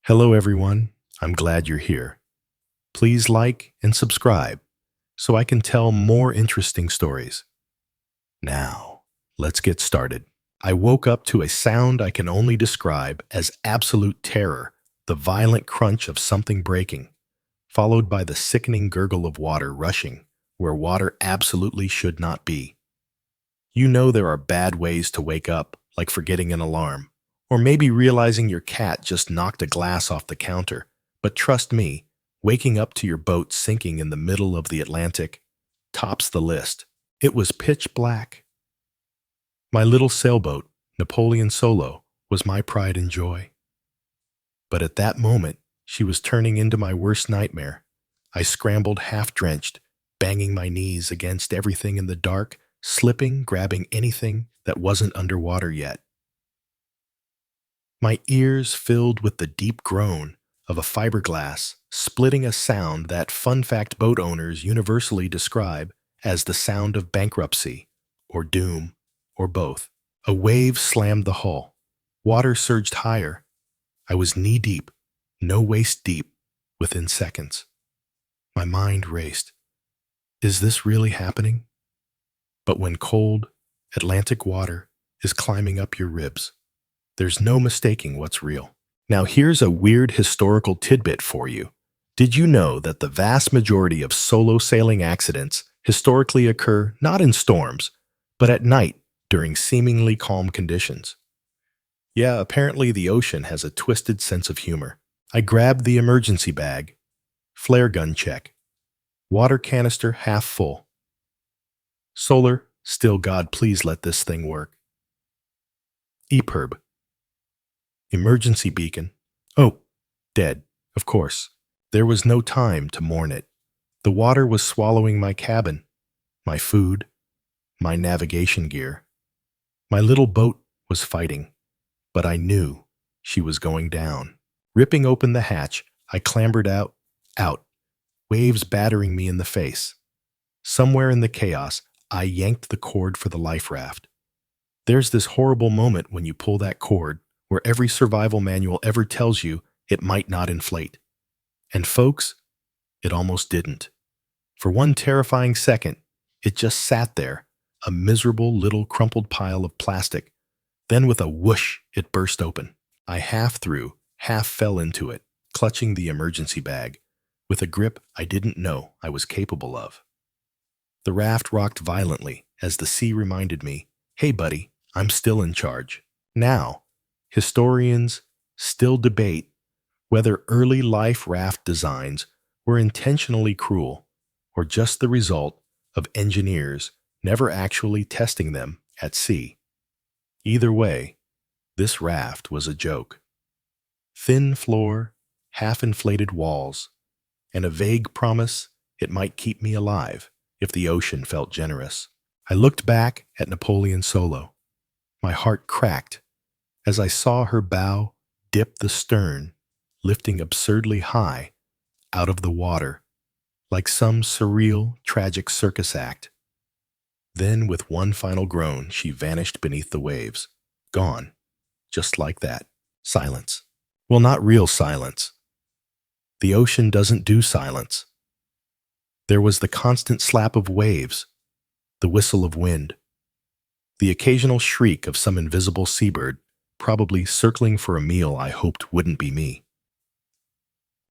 Hello, everyone. I'm glad you're here. Please like and subscribe so I can tell more interesting stories. Now, let's get started. I woke up to a sound I can only describe as absolute terror, the violent crunch of something breaking, followed by the sickening gurgle of water rushing where water absolutely should not be. You know there are bad ways to wake up, like forgetting an alarm, or maybe realizing your cat just knocked a glass off the counter. But trust me, waking up to your boat sinking in the middle of the Atlantic tops the list. It was pitch black. My little sailboat, Napoleon Solo, was my pride and joy. But at that moment, she was turning into my worst nightmare. I scrambled half-drenched, banging my knees against everything in the dark, slipping, grabbing anything that wasn't underwater yet. My ears filled with the deep groan of a fiberglass splitting, a sound that fun fact boat owners universally describe as the sound of bankruptcy, or doom, or both. A wave slammed the hull. Water surged higher. I was knee-deep, no waist deep, within seconds. My mind raced. Is this really happening? But when cold, Atlantic water is climbing up your ribs, there's no mistaking what's real. Now here's a weird historical tidbit for you. Did you know that the vast majority of solo sailing accidents historically occur not in storms, but at night during seemingly calm conditions? Yeah, apparently the ocean has a twisted sense of humor. I grabbed the emergency bag. Flare gun check. Water canister half full. Solar, still God please let this thing work. EPIRB. Emergency beacon. Oh, dead, of course. There was no time to mourn it. The water was swallowing my cabin, my food, my navigation gear. My little boat was fighting, but I knew she was going down. Ripping open the hatch, I clambered out, waves battering me in the face. Somewhere in the chaos, I yanked the cord for the life raft. There's this horrible moment when you pull that cord where every survival manual ever tells you it might not inflate. And folks, it almost didn't. For one terrifying second, it just sat there, a miserable little crumpled pile of plastic. Then with a whoosh, it burst open. I half threw, half fell into it, clutching the emergency bag, with a grip I didn't know I was capable of. The raft rocked violently as the sea reminded me, hey buddy, I'm still in charge. Now, historians still debate whether early life raft designs were intentionally cruel or just the result of engineers never actually testing them at sea. Either way, this raft was a joke. Thin floor, half-inflated walls, and a vague promise it might keep me alive if the ocean felt generous. I looked back at Napoleon Solo. My heart cracked as I saw her bow dip the stern, lifting absurdly high out of the water, like some surreal, tragic circus act. Then, with one final groan, she vanished beneath the waves, gone, just like that. Silence. Well, not real silence. The ocean doesn't do silence. There was the constant slap of waves, the whistle of wind, the occasional shriek of some invisible seabird, probably circling for a meal I hoped wouldn't be me.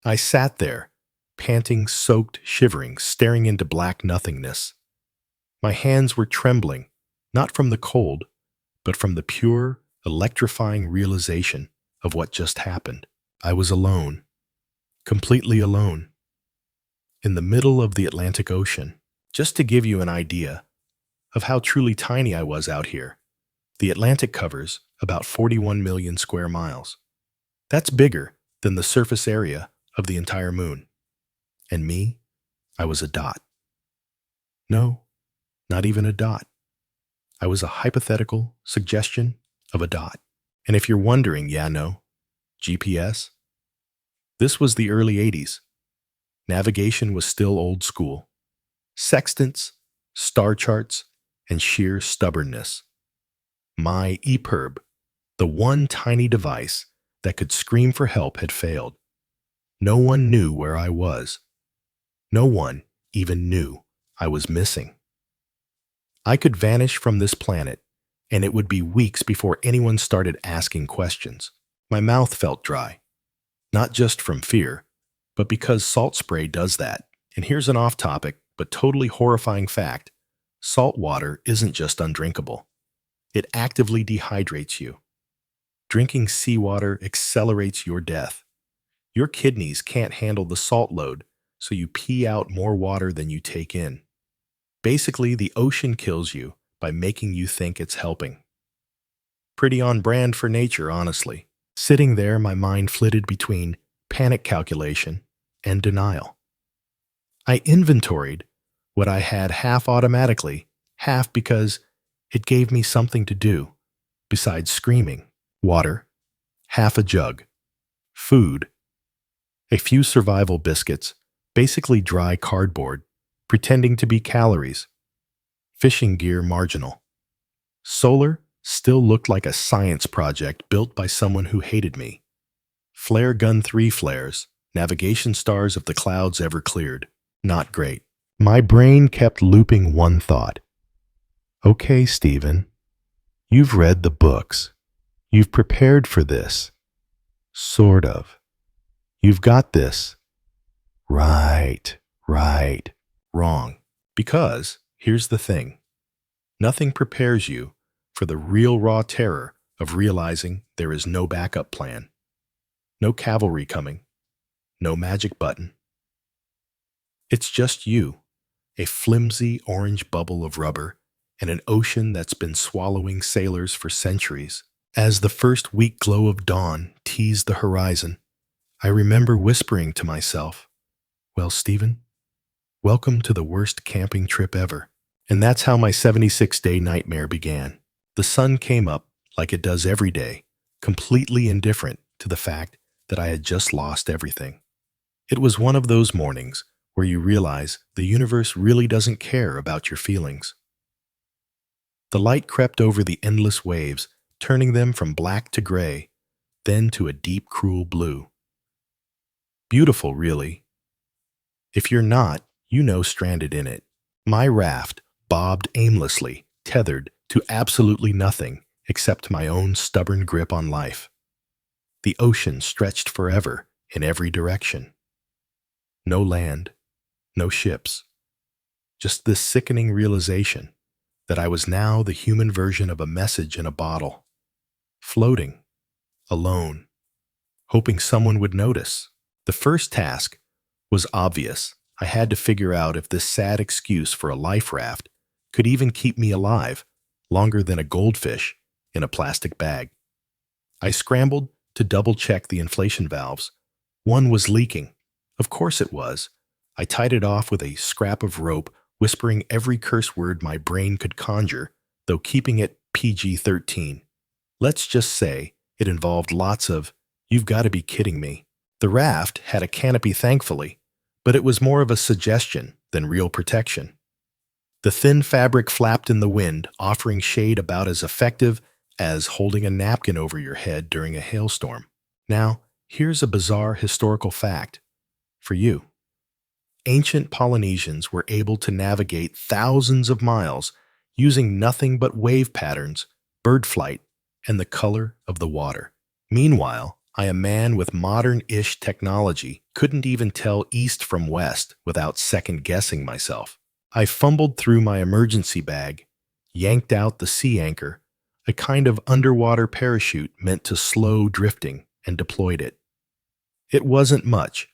I sat there, panting, soaked, shivering, staring into black nothingness. My hands were trembling, not from the cold, but from the pure, electrifying realization of what just happened. I was alone, completely alone, in the middle of the Atlantic Ocean. Just to give you an idea of how truly tiny I was out here, the Atlantic covers about 41 million square miles. That's bigger than the surface area of the entire moon. And me, I was a dot. No, not even a dot. I was a hypothetical suggestion of a dot. And if you're wondering, yeah, no, GPS? This was the early 80s. Navigation was still old school. Sextants, star charts, and sheer stubbornness. My EPIRB, the one tiny device that could scream for help had failed. No one knew where I was. No one even knew I was missing. I could vanish from this planet, and it would be weeks before anyone started asking questions. My mouth felt dry, not just from fear, but because salt spray does that. And here's an off-topic, but totally horrifying fact. Salt water isn't just undrinkable. It actively dehydrates you. Drinking seawater accelerates your death. Your kidneys can't handle the salt load, so you pee out more water than you take in. Basically, the ocean kills you by making you think it's helping. Pretty on brand for nature, honestly. Sitting there, my mind flitted between panic calculation and denial. I inventoried what I had half automatically, half because it gave me something to do, besides screaming. Water, half a jug. Food, a few survival biscuits, basically dry cardboard, pretending to be calories. Fishing gear marginal. Solar still looked like a science project built by someone who hated me. Flare gun 3 flares, navigation stars if the clouds ever cleared. Not great. My brain kept looping one thought. Okay, Steven, you've read the books. You've prepared for this. Sort of. You've got this. Right. Wrong. Because, here's the thing. Nothing prepares you for the real raw terror of realizing there is no backup plan. No cavalry coming. No magic button. It's just you, a flimsy orange bubble of rubber, and an ocean that's been swallowing sailors for centuries. As the first weak glow of dawn teased the horizon, I remember whispering to myself, well, Steven, welcome to the worst camping trip ever. And that's how my 76-day nightmare began. The sun came up like it does every day, completely indifferent to the fact that I had just lost everything. It was one of those mornings where you realize the universe really doesn't care about your feelings. The light crept over the endless waves, turning them from black to gray, then to a deep, cruel blue. Beautiful, really. If you're not, you know stranded in it. My raft bobbed aimlessly, tethered to absolutely nothing except my own stubborn grip on life. The ocean stretched forever in every direction. No land, no ships. Just this sickening realization that I was now the human version of a message in a bottle. Floating, alone, hoping someone would notice. The first task was obvious. I had to figure out if this sad excuse for a life raft could even keep me alive longer than a goldfish in a plastic bag. I scrambled to double-check the inflation valves. One was leaking. Of course it was. I tied it off with a scrap of rope, whispering every curse word my brain could conjure, though keeping it PG-13. Let's just say it involved lots of, "You've got to be kidding me." The raft had a canopy, thankfully, but it was more of a suggestion than real protection. The thin fabric flapped in the wind, offering shade about as effective as holding a napkin over your head during a hailstorm. Now, here's a bizarre historical fact for you. Ancient Polynesians were able to navigate thousands of miles using nothing but wave patterns, bird flight, and the color of the water. Meanwhile, I, a man with modern-ish technology, couldn't even tell east from west without second-guessing myself. I fumbled through my emergency bag, yanked out the sea anchor, a kind of underwater parachute meant to slow drifting, and deployed it. It wasn't much,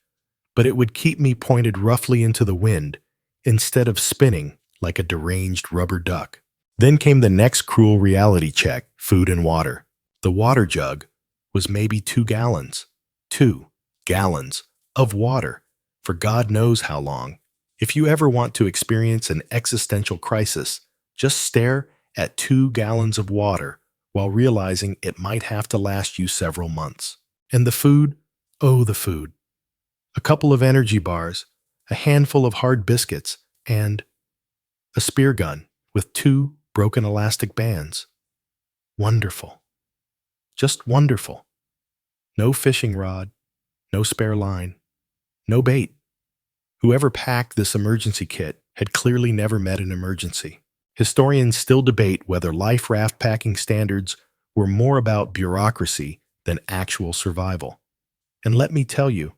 but it would keep me pointed roughly into the wind instead of spinning like a deranged rubber duck. Then came the next cruel reality check: food and water. The water jug was maybe 2 gallons. 2 gallons of water for God knows how long. If you ever want to experience an existential crisis, just stare at 2 gallons of water while realizing it might have to last you several months. And the food? Oh, the food. A couple of energy bars, a handful of hard biscuits, and a spear gun with 2 broken elastic bands. Wonderful. Just wonderful. No fishing rod, no spare line, no bait. Whoever packed this emergency kit had clearly never met an emergency. Historians still debate whether life raft packing standards were more about bureaucracy than actual survival. And let me tell you,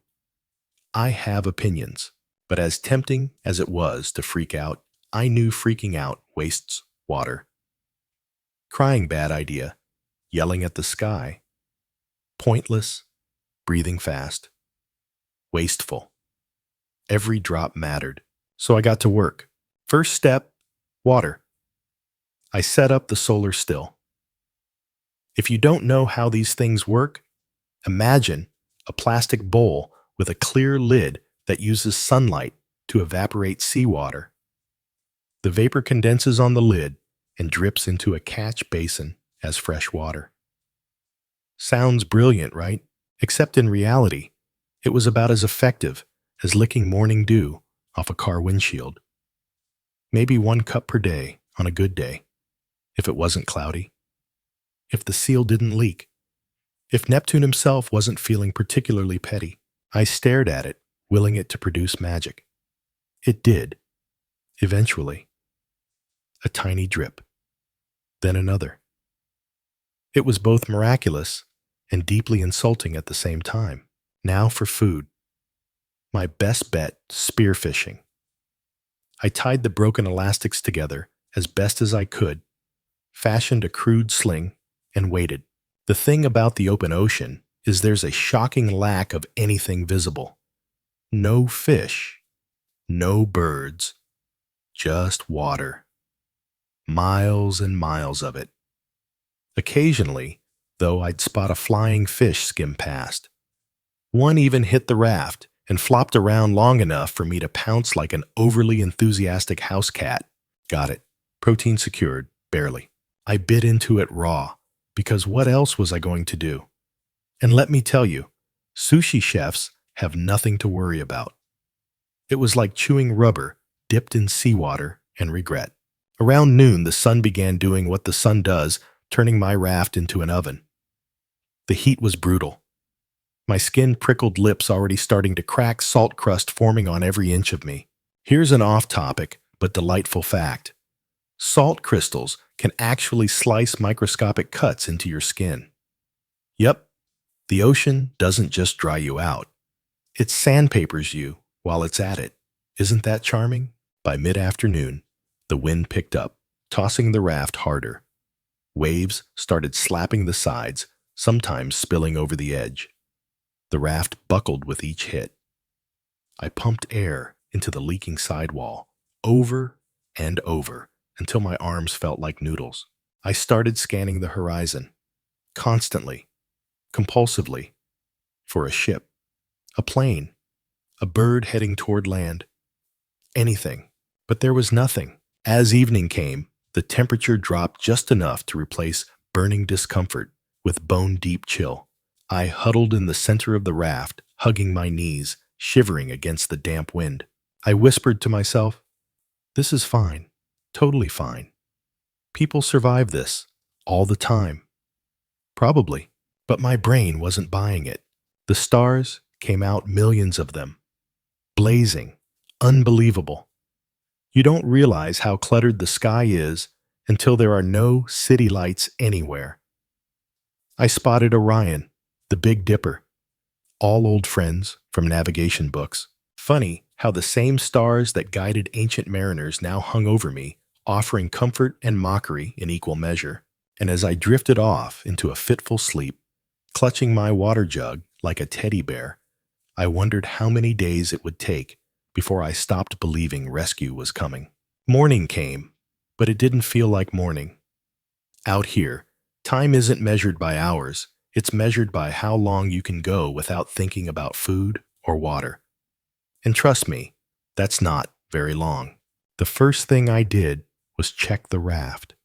I have opinions. But as tempting as it was to freak out, I knew freaking out wastes water. Crying bad idea, yelling at the sky, pointless, breathing fast, wasteful. Every drop mattered, so I got to work. First step, water. I set up the solar still. If you don't know how these things work, imagine a plastic bowl with a clear lid that uses sunlight to evaporate seawater. The vapor condenses on the lid and drips into a catch basin as fresh water. Sounds brilliant, right? Except in reality, it was about as effective as licking morning dew off a car windshield. Maybe 1 cup per day on a good day, if it wasn't cloudy. If the seal didn't leak. If Neptune himself wasn't feeling particularly petty. I stared at it, willing it to produce magic. It did. Eventually. A tiny drip. Then another. It was both miraculous and deeply insulting at the same time. Now for food. My best bet, spearfishing. I tied the broken elastics together as best as I could, fashioned a crude sling, and waited. The thing about the open ocean is there's a shocking lack of anything visible. No fish, no birds, just water. Miles and miles of it. Occasionally, though, I'd spot a flying fish skim past. One even hit the raft and flopped around long enough for me to pounce like an overly enthusiastic house cat. Got it. Protein secured, barely. I bit into it raw, because what else was I going to do? And let me tell you, sushi chefs have nothing to worry about. It was like chewing rubber dipped in seawater and regret. Around noon, the sun began doing what the sun does, turning my raft into an oven. The heat was brutal. My skin-prickled lips already starting to crack, salt crust forming on every inch of me. Here's an off-topic but delightful fact. Salt crystals can actually slice microscopic cuts into your skin. Yep, the ocean doesn't just dry you out. It sandpapers you while it's at it. Isn't that charming? By mid-afternoon, the wind picked up, tossing the raft harder. Waves started slapping the sides, sometimes spilling over the edge. The raft buckled with each hit. I pumped air into the leaking sidewall, over and over, until my arms felt like noodles. I started scanning the horizon, constantly, compulsively, for a ship, a plane, a bird heading toward land, anything. But there was nothing. As evening came, the temperature dropped just enough to replace burning discomfort with bone-deep chill. I huddled in the center of the raft, hugging my knees, shivering against the damp wind. I whispered to myself, "This is fine, totally fine. People survive this, all the time." Probably, but my brain wasn't buying it. The stars came out, millions of them. Blazing, unbelievable. You don't realize how cluttered the sky is until there are no city lights anywhere. I spotted Orion, the Big Dipper, all old friends from navigation books. Funny how the same stars that guided ancient mariners now hung over me, offering comfort and mockery in equal measure. And as I drifted off into a fitful sleep, clutching my water jug like a teddy bear, I wondered how many days it would take before I stopped believing rescue was coming. Morning came, but it didn't feel like morning. Out here, time isn't measured by hours. It's measured by how long you can go without thinking about food or water. And trust me, that's not very long. The first thing I did was check the raft.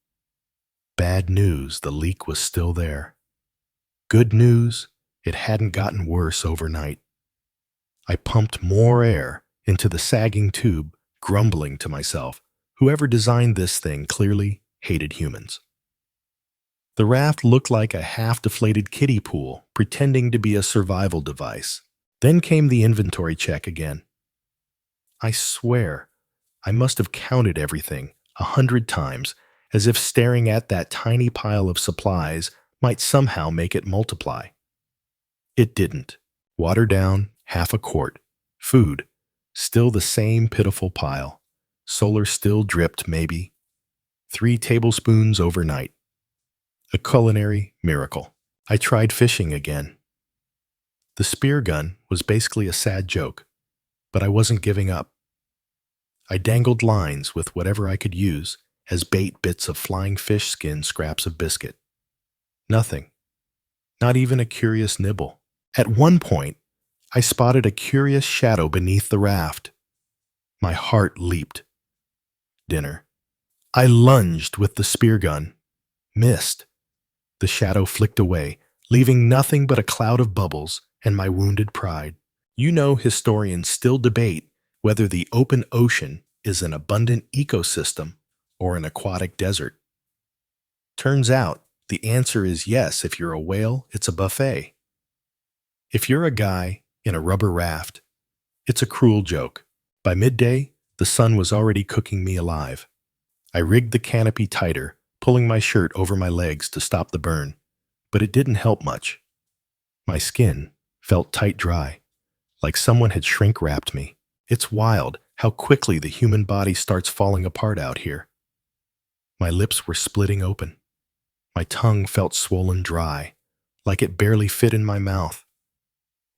Bad news, the leak was still there. Good news, it hadn't gotten worse overnight. I pumped more air into the sagging tube, grumbling to myself, whoever designed this thing clearly hated humans. The raft looked like a half-deflated kiddie pool, pretending to be a survival device. Then came the inventory check again. I swear, I must have counted everything 100 times, as if staring at that tiny pile of supplies might somehow make it multiply. It didn't. Water down, half a quart. Food, still the same pitiful pile. Solar still dripped, maybe. 3 tablespoons overnight. A culinary miracle. I tried fishing again. The spear gun was basically a sad joke, but I wasn't giving up. I dangled lines with whatever I could use as bait, bits of flying fish skin, scraps of biscuit. Nothing. Not even a curious nibble. At one point, I spotted a curious shadow beneath the raft. My heart leaped. Dinner. I lunged with the spear gun. Missed. The shadow flicked away, leaving nothing but a cloud of bubbles and my wounded pride. You know, historians still debate whether the open ocean is an abundant ecosystem or an aquatic desert. Turns out, the answer is yes. If you're a whale, it's a buffet. If you're a guy in a rubber raft, it's a cruel joke. By midday, the sun was already cooking me alive. I rigged the canopy tighter, pulling my shirt over my legs to stop the burn, but it didn't help much. My skin felt tight dry, like someone had shrink-wrapped me. It's wild how quickly the human body starts falling apart out here. My lips were splitting open. My tongue felt swollen dry, like it barely fit in my mouth.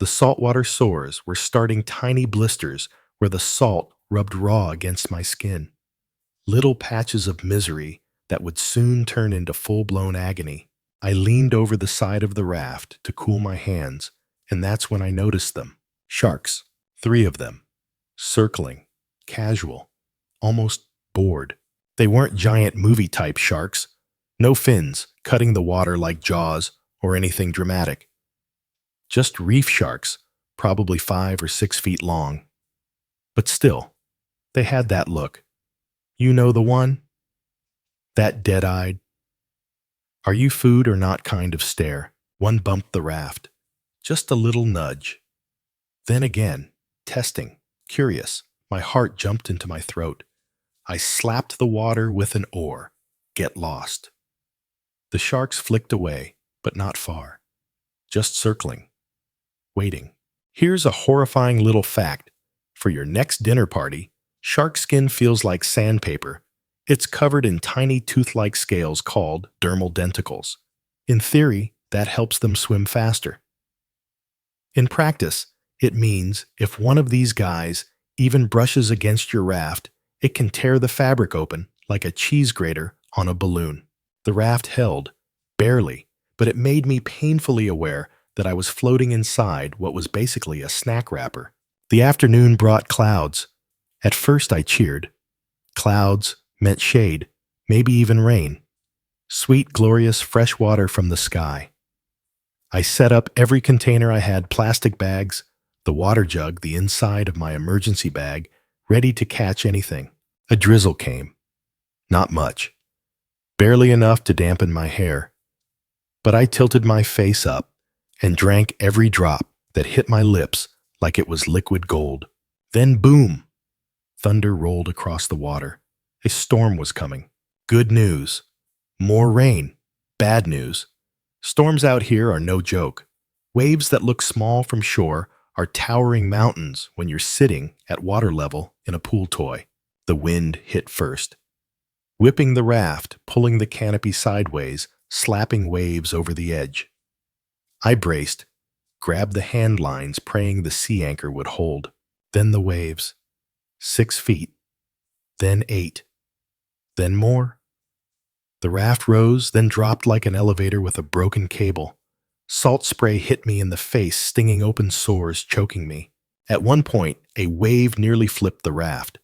The saltwater sores were starting tiny blisters where the salt rubbed raw against my skin. Little patches of misery that would soon turn into full-blown agony. I leaned over the side of the raft to cool my hands, and that's when I noticed them. Sharks, 3 of them, circling, casual, almost bored. They weren't giant movie-type sharks. No fins, cutting the water like Jaws or anything dramatic. Just reef sharks, probably 5 or 6 feet long. But still, they had that look. You know the one? That dead-eyed, are you food or not kind of stare. One bumped the raft. Just a little nudge. Then again, testing, curious, my heart jumped into my throat. I slapped the water with an oar. Get lost. The sharks flicked away, but not far. Just circling. Waiting. Here's a horrifying little fact. For your next dinner party, shark skin feels like sandpaper. It's covered in tiny tooth-like scales called dermal denticles. In theory, that helps them swim faster. In practice, it means if one of these guys even brushes against your raft, it can tear the fabric open like a cheese grater on a balloon. The raft held, barely, but it made me painfully aware that I was floating inside what was basically a snack wrapper. The afternoon brought clouds. At first I cheered. Clouds meant shade, maybe even rain. Sweet, glorious fresh water from the sky. I set up every container I had, plastic bags, the water jug, the inside of my emergency bag, ready to catch anything. A drizzle came. Not much. Barely enough to dampen my hair. But I tilted my face up and drank every drop that hit my lips like it was liquid gold. Then boom! Thunder rolled across the water. A storm was coming. Good news. More rain. Bad news. Storms out here are no joke. Waves that look small from shore are towering mountains when you're sitting at water level in a pool toy. The wind hit first, whipping the raft, pulling the canopy sideways, slapping waves over the edge. I braced, grabbed the hand lines, praying the sea anchor would hold. Then the waves. 6 feet. Then 8. Then more. The raft rose, then dropped like an elevator with a broken cable. Salt spray hit me in the face, stinging open sores, choking me. At one point, a wave nearly flipped the raft.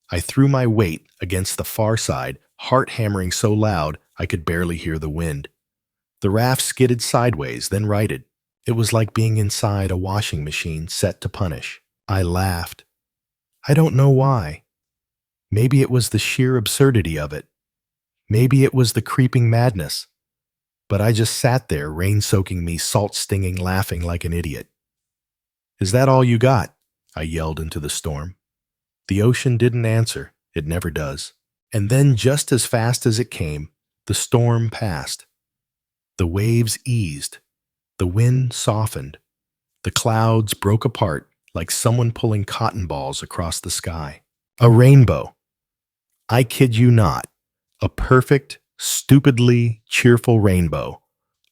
I threw my weight against the far side, heart hammering so loud I could barely hear the wind. The raft skidded sideways, then righted. It was like being inside a washing machine set to punish. I laughed. I don't know why. Maybe it was the sheer absurdity of it. Maybe it was the creeping madness. But I just sat there, rain soaking me, salt stinging, laughing like an idiot. "Is that all you got?" I yelled into the storm. The ocean didn't answer. It never does. And then, just as fast as it came, the storm passed. The waves eased. The wind softened. The clouds broke apart like someone pulling cotton balls across the sky. A rainbow. I kid you not. A perfect, stupidly cheerful rainbow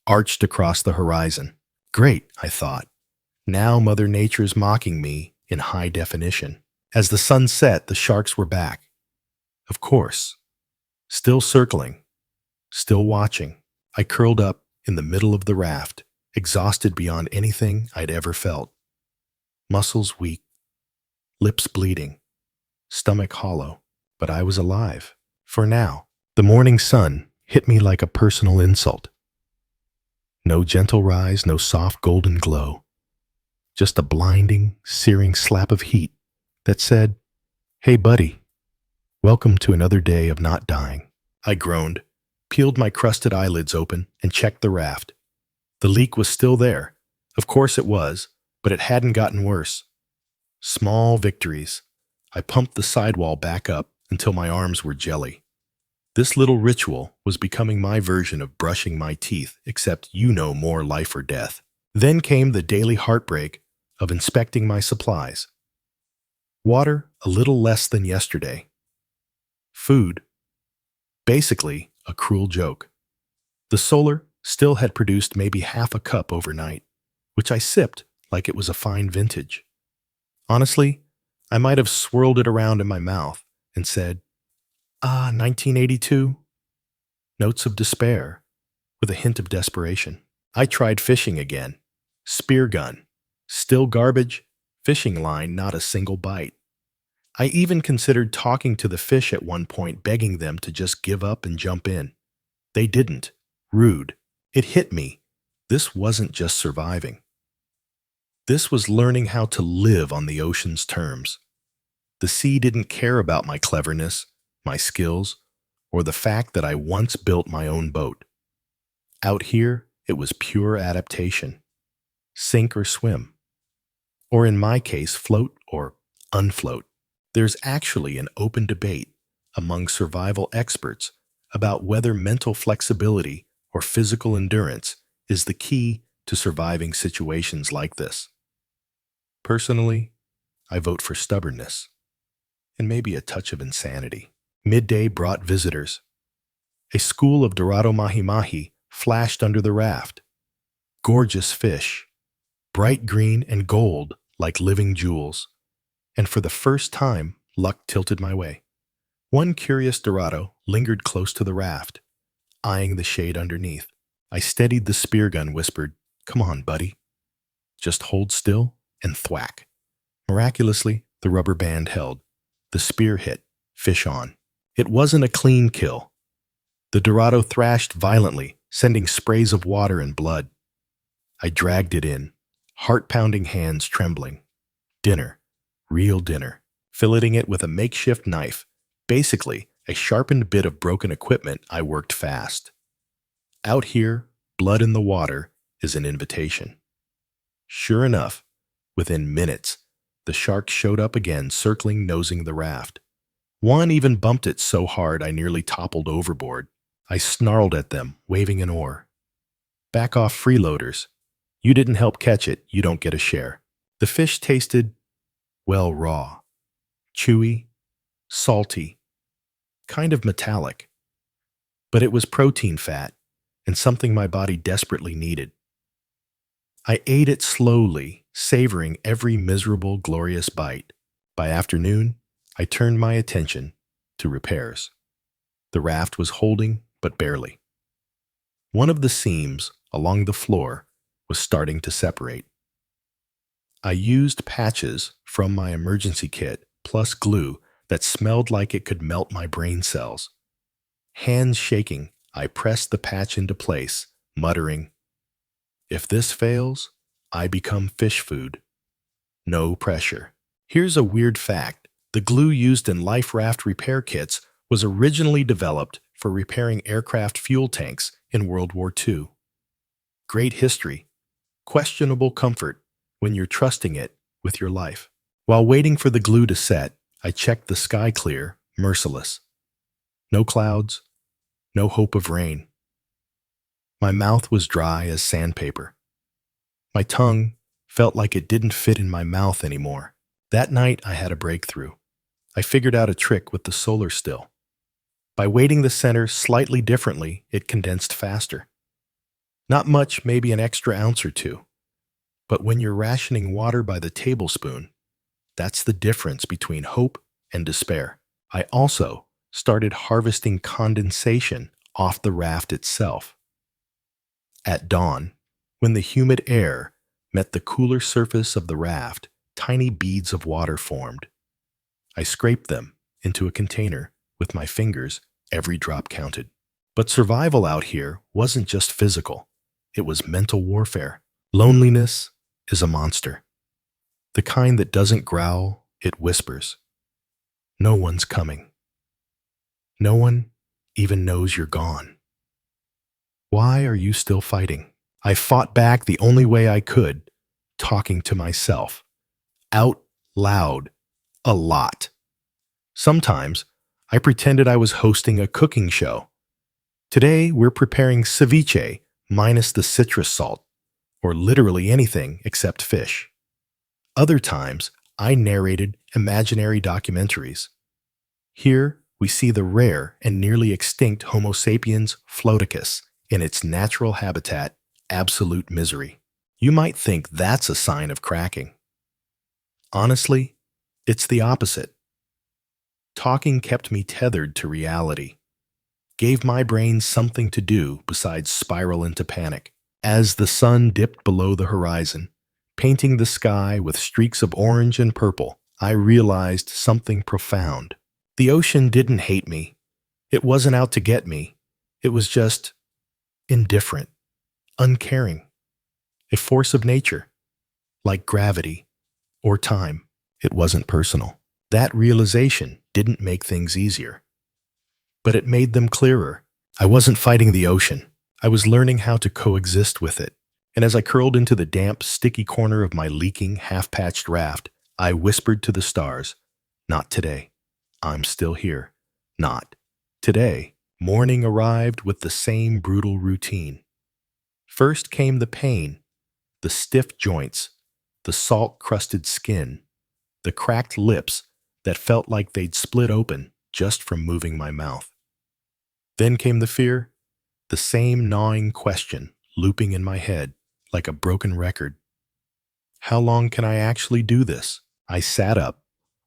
arched across the horizon. Great, I thought. Now Mother Nature's mocking me in high definition. As the sun set, the sharks were back. Of course. Still circling. Still watching. I curled up in the middle of the raft, exhausted beyond anything I'd ever felt. Muscles weak. Lips bleeding. Stomach hollow. But I was alive. For now. The morning sun hit me like a personal insult. No gentle rise, no soft golden glow. Just a blinding, searing slap of heat that said, "Hey buddy, welcome to another day of not dying." I groaned, peeled my crusted eyelids open, and checked the raft. The leak was still there. Of course it was, but it hadn't gotten worse. Small victories. I pumped the sidewall back up until my arms were jelly. This little ritual was becoming my version of brushing my teeth, except more life or death. Then came the daily heartbreak of inspecting my supplies. Water, a little less than yesterday. Food, basically a cruel joke. The solar still had produced maybe half a cup overnight, which I sipped like it was a fine vintage. Honestly, I might have swirled it around in my mouth and said, 1982? Notes of despair, with a hint of desperation. I tried fishing again. Spear gun. Still garbage. Fishing line, not a single bite. I even considered talking to the fish at one point, begging them to just give up and jump in. They didn't. Rude. It hit me. This wasn't just surviving. This was learning how to live on the ocean's terms. The sea didn't care about my cleverness, my skills, or the fact that I once built my own boat. Out here, it was pure adaptation. Sink or swim. Or in my case, float or unfloat. There's actually an open debate among survival experts about whether mental flexibility or physical endurance is the key to surviving situations like this. Personally, I vote for stubbornness and maybe a touch of insanity. Midday brought visitors. A school of Dorado mahi-mahi flashed under the raft. Gorgeous fish, bright green and gold like living jewels. And for the first time, luck tilted my way. One curious Dorado lingered close to the raft, eyeing the shade underneath. I steadied the spear gun, whispered, "Come on, buddy." Just hold still and thwack. Miraculously, the rubber band held. The spear hit, fish on. It wasn't a clean kill. The Dorado thrashed violently, sending sprays of water and blood. I dragged it in, heart-pounding hands trembling. Dinner, real dinner, filleting it with a makeshift knife, basically a sharpened bit of broken equipment. I worked fast. Out here, blood in the water is an invitation. Sure enough, within minutes, the sharks showed up again, circling, nosing the raft. One even bumped it so hard I nearly toppled overboard. I snarled at them, waving an oar. "Back off, freeloaders. You didn't help catch it, you don't get a share." The fish tasted, well, raw, chewy, salty, kind of metallic. But it was protein fat and something my body desperately needed. I ate it slowly, savoring every miserable, glorious bite. By afternoon, I turned my attention to repairs. The raft was holding, but barely. One of the seams along the floor was starting to separate. I used patches from my emergency kit plus glue that smelled like it could melt my brain cells. Hands shaking, I pressed the patch into place, muttering, "If this fails, I become fish food." No pressure. Here's a weird fact. The glue used in life raft repair kits was originally developed for repairing aircraft fuel tanks in World War II. Great history, questionable comfort when you're trusting it with your life. While waiting for the glue to set, I checked the sky clear, merciless. No clouds, no hope of rain. My mouth was dry as sandpaper. My tongue felt like it didn't fit in my mouth anymore. That night, I had a breakthrough. I figured out a trick with the solar still. By weighting the center slightly differently, it condensed faster. Not much, maybe an extra ounce or two. But when you're rationing water by the tablespoon, that's the difference between hope and despair. I also started harvesting condensation off the raft itself. At dawn, when the humid air met the cooler surface of the raft, tiny beads of water formed. I scraped them into a container with my fingers. Every drop counted. But survival out here wasn't just physical. It was mental warfare. Loneliness is a monster. The kind that doesn't growl, it whispers. No one's coming. No one even knows you're gone. Why are you still fighting? I fought back the only way I could, talking to myself. Out loud. A lot. Sometimes, I pretended I was hosting a cooking show. Today, we're preparing ceviche minus the citrus salt, or literally anything except fish. Other times, I narrated imaginary documentaries. Here, we see the rare and nearly extinct Homo sapiens floticus in its natural habitat, absolute misery. You might think that's a sign of cracking. Honestly, it's the opposite. Talking kept me tethered to reality, gave my brain something to do besides spiral into panic. As the sun dipped below the horizon, painting the sky with streaks of orange and purple, I realized something profound. The ocean didn't hate me. It wasn't out to get me. It was just indifferent, uncaring, a force of nature, like gravity or time. It wasn't personal. That realization didn't make things easier, but it made them clearer. I wasn't fighting the ocean. I was learning how to coexist with it. And as I curled into the damp, sticky corner of my leaking, half-patched raft, I whispered to the stars, "Not today. I'm still here. Not today." Morning arrived with the same brutal routine. First came the pain, the stiff joints, the salt-crusted skin, the cracked lips that felt like they'd split open just from moving my mouth. Then came the fear, the same gnawing question looping in my head like a broken record. How long can I actually do this? I sat up,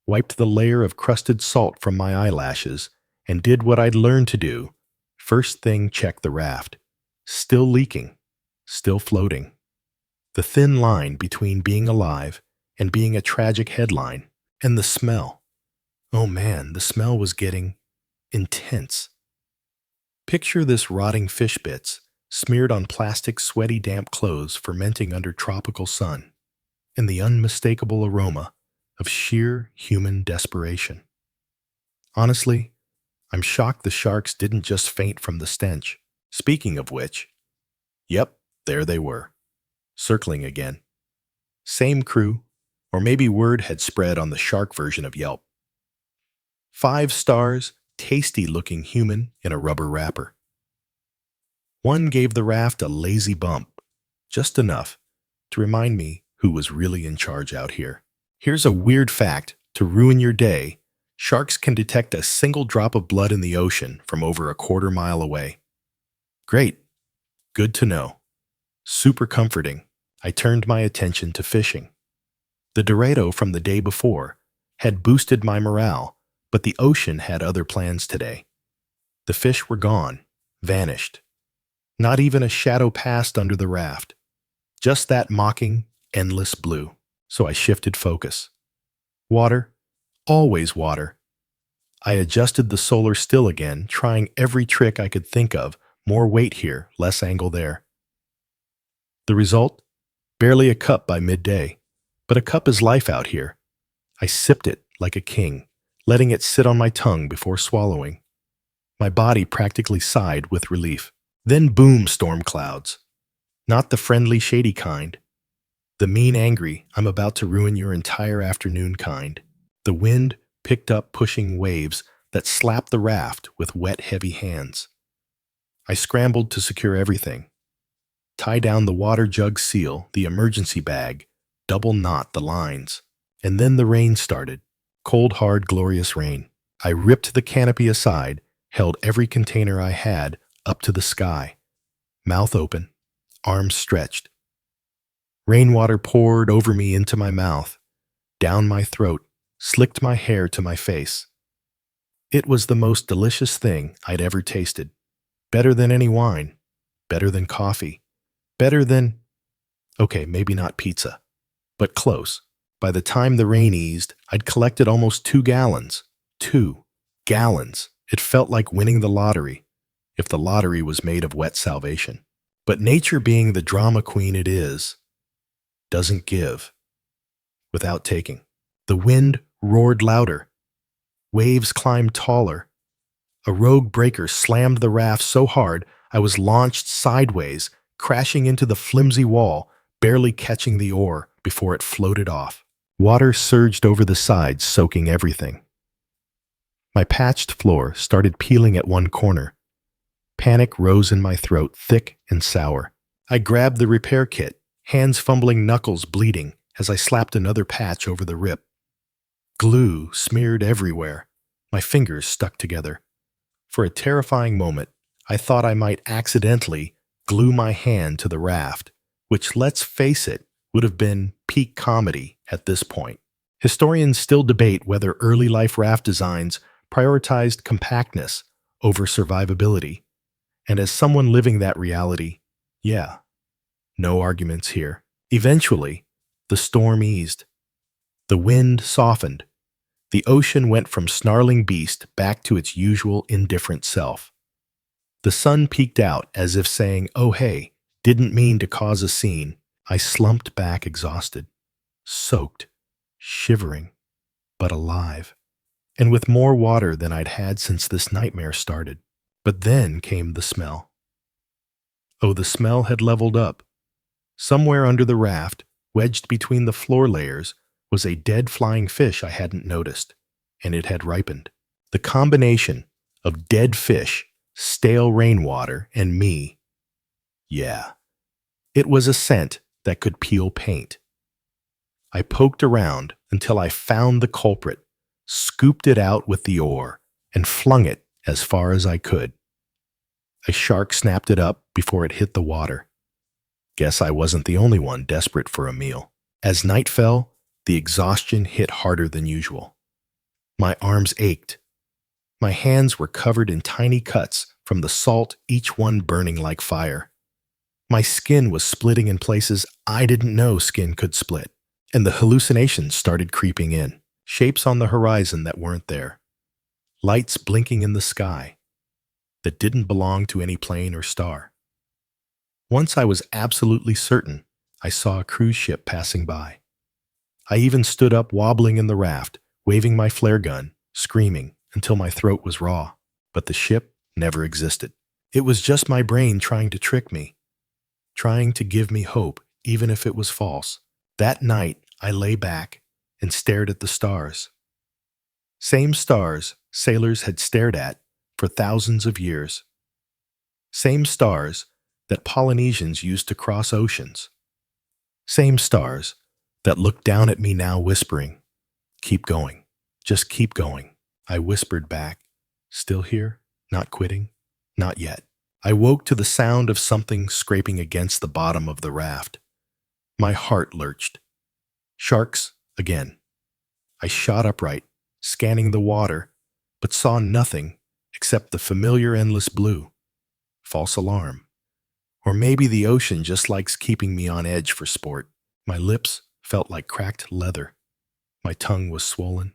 wiped the layer of crusted salt from my eyelashes, and did what I'd learned to do. First thing, check the raft. Still leaking, still floating. The thin line between being alive and being a tragic headline, and the smell. Oh man, the smell was getting intense. Picture this rotting fish bits, smeared on plastic, sweaty, damp clothes fermenting under tropical sun, and the unmistakable aroma of sheer human desperation. Honestly, I'm shocked the sharks didn't just faint from the stench. Speaking of which, yep, there they were, circling again. Same crew, or maybe word had spread on the shark version of Yelp. 5 stars, tasty-looking human in a rubber wrapper. One gave the raft a lazy bump, just enough to remind me who was really in charge out here. Here's a weird fact to ruin your day. Sharks can detect a single drop of blood in the ocean from over a quarter mile away. Great. Good to know. Super comforting. I turned my attention to fishing. The Dorado from the day before had boosted my morale, but the ocean had other plans today. The fish were gone, vanished. Not even a shadow passed under the raft. Just that mocking, endless blue. So I shifted focus. Water, always water. I adjusted the solar still again, trying every trick I could think of. More weight here, less angle there. The result? Barely a cup by midday. But a cup is life out here. I sipped it like a king, letting it sit on my tongue before swallowing. My body practically sighed with relief. Then boom, storm clouds. Not the friendly, shady kind. The mean, angry, I'm about to ruin your entire afternoon kind. The wind picked up, pushing waves that slapped the raft with wet, heavy hands. I scrambled to secure everything. Tie down the water jug seal, the emergency bag, double knot the lines. And then the rain started. Cold, hard, glorious rain. I ripped the canopy aside, held every container I had up to the sky. Mouth open, arms stretched. Rainwater poured over me into my mouth, down my throat, slicked my hair to my face. It was the most delicious thing I'd ever tasted. Better than any wine. Better than coffee. Better than, okay, maybe not pizza, but close. By the time the rain eased, I'd collected almost 2 gallons. 2 gallons. It felt like winning the lottery, if the lottery was made of wet salvation. But nature, being the drama queen it is, doesn't give without taking. The wind roared louder. Waves climbed taller. A rogue breaker slammed the raft so hard I was launched sideways, crashing into the flimsy wall, barely catching the oar before it floated off. Water surged over the sides, soaking everything. My patched floor started peeling at one corner. Panic rose in my throat, thick and sour. I grabbed the repair kit, hands fumbling, knuckles bleeding as I slapped another patch over the rip. Glue smeared everywhere. My fingers stuck together. For a terrifying moment, I thought I might accidentally glue my hand to the raft, which, let's face it, would have been peak comedy at this point. Historians still debate whether early life raft designs prioritized compactness over survivability. And as someone living that reality, yeah, no arguments here. Eventually, the storm eased. The wind softened. The ocean went from snarling beast back to its usual indifferent self. The sun peeked out as if saying, "Oh hey, didn't mean to cause a scene." I slumped back exhausted, soaked, shivering, but alive, and with more water than I'd had since this nightmare started. But then came the smell. Oh, the smell had leveled up. Somewhere under the raft, wedged between the floor layers, was a dead flying fish I hadn't noticed, and it had ripened. The combination of dead fish, stale rainwater, and me. Yeah, it was a scent that could peel paint. I poked around until I found the culprit, scooped it out with the oar, and flung it as far as I could. A shark snapped it up before it hit the water. Guess I wasn't the only one desperate for a meal. As night fell, the exhaustion hit harder than usual. My arms ached. My hands were covered in tiny cuts from the salt, each one burning like fire. My skin was splitting in places I didn't know skin could split, and the hallucinations started creeping in. Shapes on the horizon that weren't there. Lights blinking in the sky that didn't belong to any plane or star. Once I was absolutely certain I saw a cruise ship passing by. I even stood up, wobbling in the raft, waving my flare gun, screaming until my throat was raw. But the ship never existed. It was just my brain trying to trick me, trying to give me hope, even if it was false. That night, I lay back and stared at the stars. Same stars sailors had stared at for thousands of years. Same stars that Polynesians used to cross oceans. Same stars that looked down at me now, whispering, "Keep going, just keep going." I whispered back, "Still here, not quitting, not yet." I woke to the sound of something scraping against the bottom of the raft. My heart lurched. Sharks again. I shot upright, scanning the water, but saw nothing except the familiar endless blue. False alarm. Or maybe the ocean just likes keeping me on edge for sport. My lips felt like cracked leather. My tongue was swollen.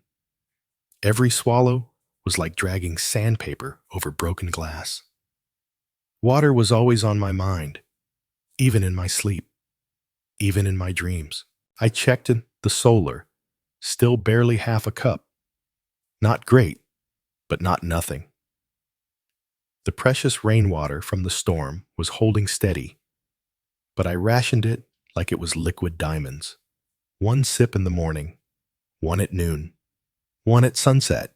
Every swallow was like dragging sandpaper over broken glass. Water was always on my mind, even in my sleep, even in my dreams. I checked in the solar, still barely half a cup. Not great, but not nothing. The precious rainwater from the storm was holding steady, but I rationed it like it was liquid diamonds. One sip in the morning, one at noon, one at sunset,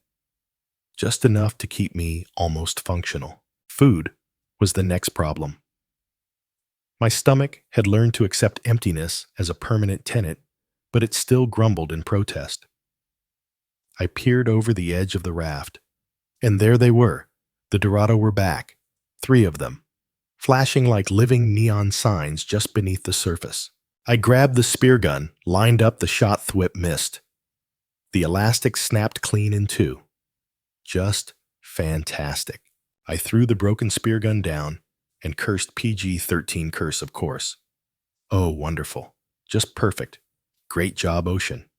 just enough to keep me almost functional. Food was the next problem. My stomach had learned to accept emptiness as a permanent tenant, but it still grumbled in protest. I peered over the edge of the raft, and there they were. The Dorado were back, 3 of them, flashing like living neon signs just beneath the surface. I grabbed the spear gun, lined up the shot thwip missed. The elastic snapped clean in 2. Just fantastic. I threw the broken spear gun down and cursed PG-13 curse, of course. Oh, wonderful. Just perfect. Great job, Ocean.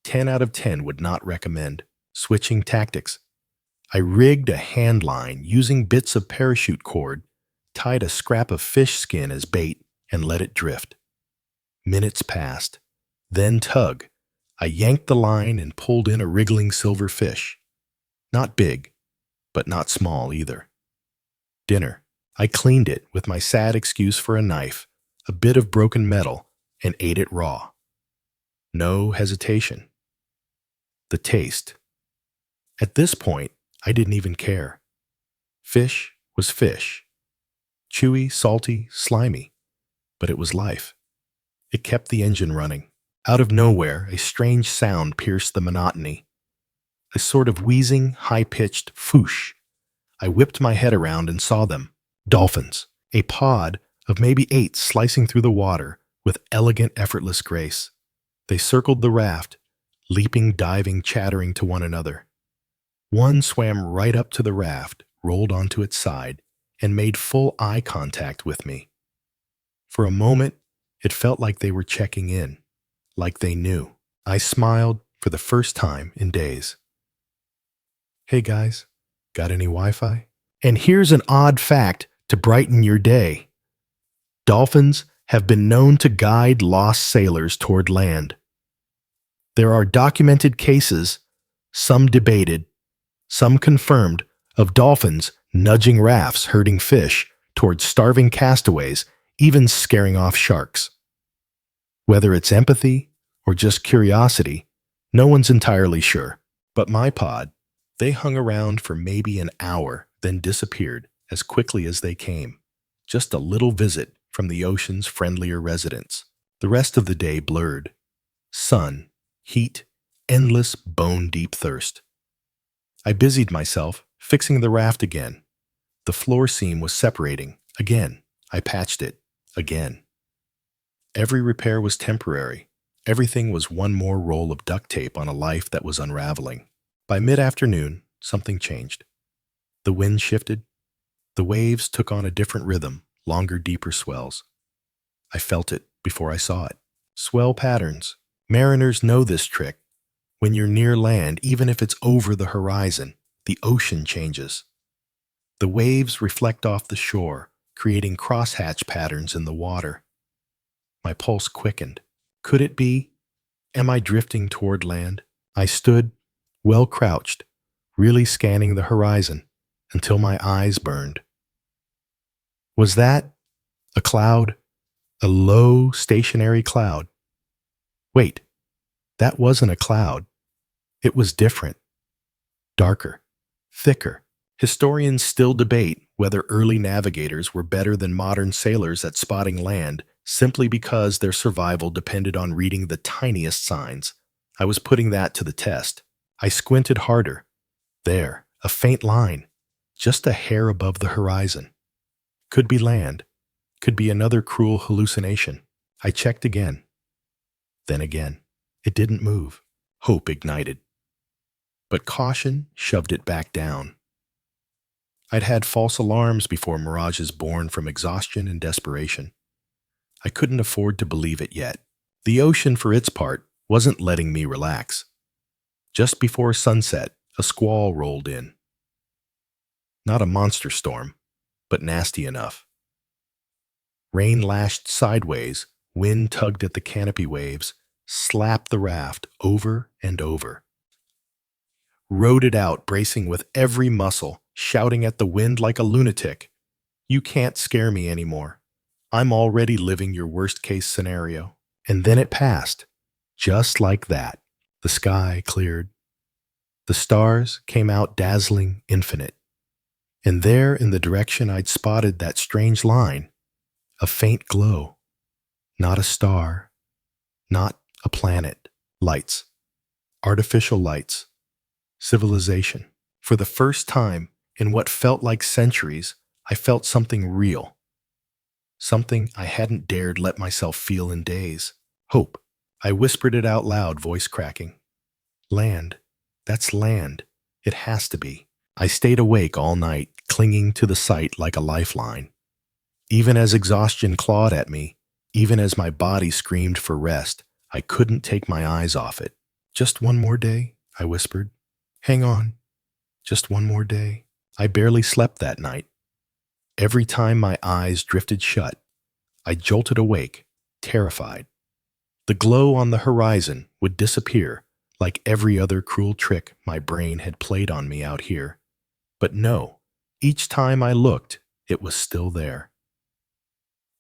10 out of 10 would not recommend. Switching tactics. I rigged a hand line using bits of parachute cord, tied a scrap of fish skin as bait, and let it drift. Minutes passed. Then tug. I yanked the line and pulled in a wriggling silver fish. Not big, but not small either. Dinner. I cleaned it with my sad excuse for a knife, a bit of broken metal, and ate it raw. No hesitation. The taste. At this point, I didn't even care. Fish was fish. Chewy, salty, slimy. But it was life. It kept the engine running. Out of nowhere, a strange sound pierced the monotony. A sort of wheezing, high-pitched foosh. I whipped my head around and saw them. Dolphins. A pod of maybe 8 slicing through the water with elegant, effortless grace. They circled the raft, leaping, diving, chattering to one another. One swam right up to the raft, rolled onto its side, and made full eye contact with me. For a moment, it felt like they were checking in, like they knew. I smiled for the first time in days. Hey guys, got any Wi-Fi? And here's an odd fact to brighten your day. Dolphins have been known to guide lost sailors toward land. There are documented cases, some debated, some confirmed, of dolphins nudging rafts herding fish towards starving castaways, even scaring off sharks. Whether it's empathy or just curiosity, no one's entirely sure. But my pod, they hung around for maybe an hour, then disappeared as quickly as they came. Just a little visit from the ocean's friendlier residents. The rest of the day blurred. Sun, heat, endless bone-deep thirst. I busied myself fixing the raft again. The floor seam was separating. Again, I patched it. Again. Every repair was temporary. Everything was one more roll of duct tape on a life that was unraveling. By mid-afternoon, something changed. The wind shifted. The waves took on a different rhythm, longer, deeper swells. I felt it before I saw it. Swell patterns. Mariners know this trick. When you're near land, even if it's over the horizon, the ocean changes. The waves reflect off the shore, creating crosshatch patterns in the water. My pulse quickened. Could it be? Am I drifting toward land? I stood, well crouched, really scanning the horizon until my eyes burned. Was that a cloud? A low, stationary cloud? Wait, that wasn't a cloud. It was different. Darker. Thicker. Historians still debate whether early navigators were better than modern sailors at spotting land simply because their survival depended on reading the tiniest signs. I was putting that to the test. I squinted harder. There, a faint line, just a hair above the horizon. Could be land. Could be another cruel hallucination. I checked again. Then again. It didn't move. Hope ignited. But caution shoved it back down. I'd had false alarms before mirages born from exhaustion and desperation. I couldn't afford to believe it yet. The ocean, for its part, wasn't letting me relax. Just before sunset, a squall rolled in. Not a monster storm, but nasty enough. Rain lashed sideways, wind tugged at the canopy waves, slapped the raft over and over. Rode it out, bracing with every muscle, shouting at the wind like a lunatic. You can't scare me anymore. I'm already living your worst-case scenario. And then it passed, just like that. The sky cleared. The stars came out dazzling, infinite. And there, in the direction I'd spotted that strange line, a faint glow. Not a star, not a planet. Lights. Artificial lights. Civilization. For the first time, in what felt like centuries, I felt something real. Something I hadn't dared let myself feel in days. Hope. I whispered it out loud, voice cracking. Land. That's land. It has to be. I stayed awake all night, clinging to the sight like a lifeline. Even as exhaustion clawed at me, even as my body screamed for rest, I couldn't take my eyes off it. Just one more day, I whispered. Hang on. Just one more day. I barely slept that night. Every time my eyes drifted shut, I jolted awake, terrified. The glow on the horizon would disappear, like every other cruel trick my brain had played on me out here. But no, each time I looked, it was still there.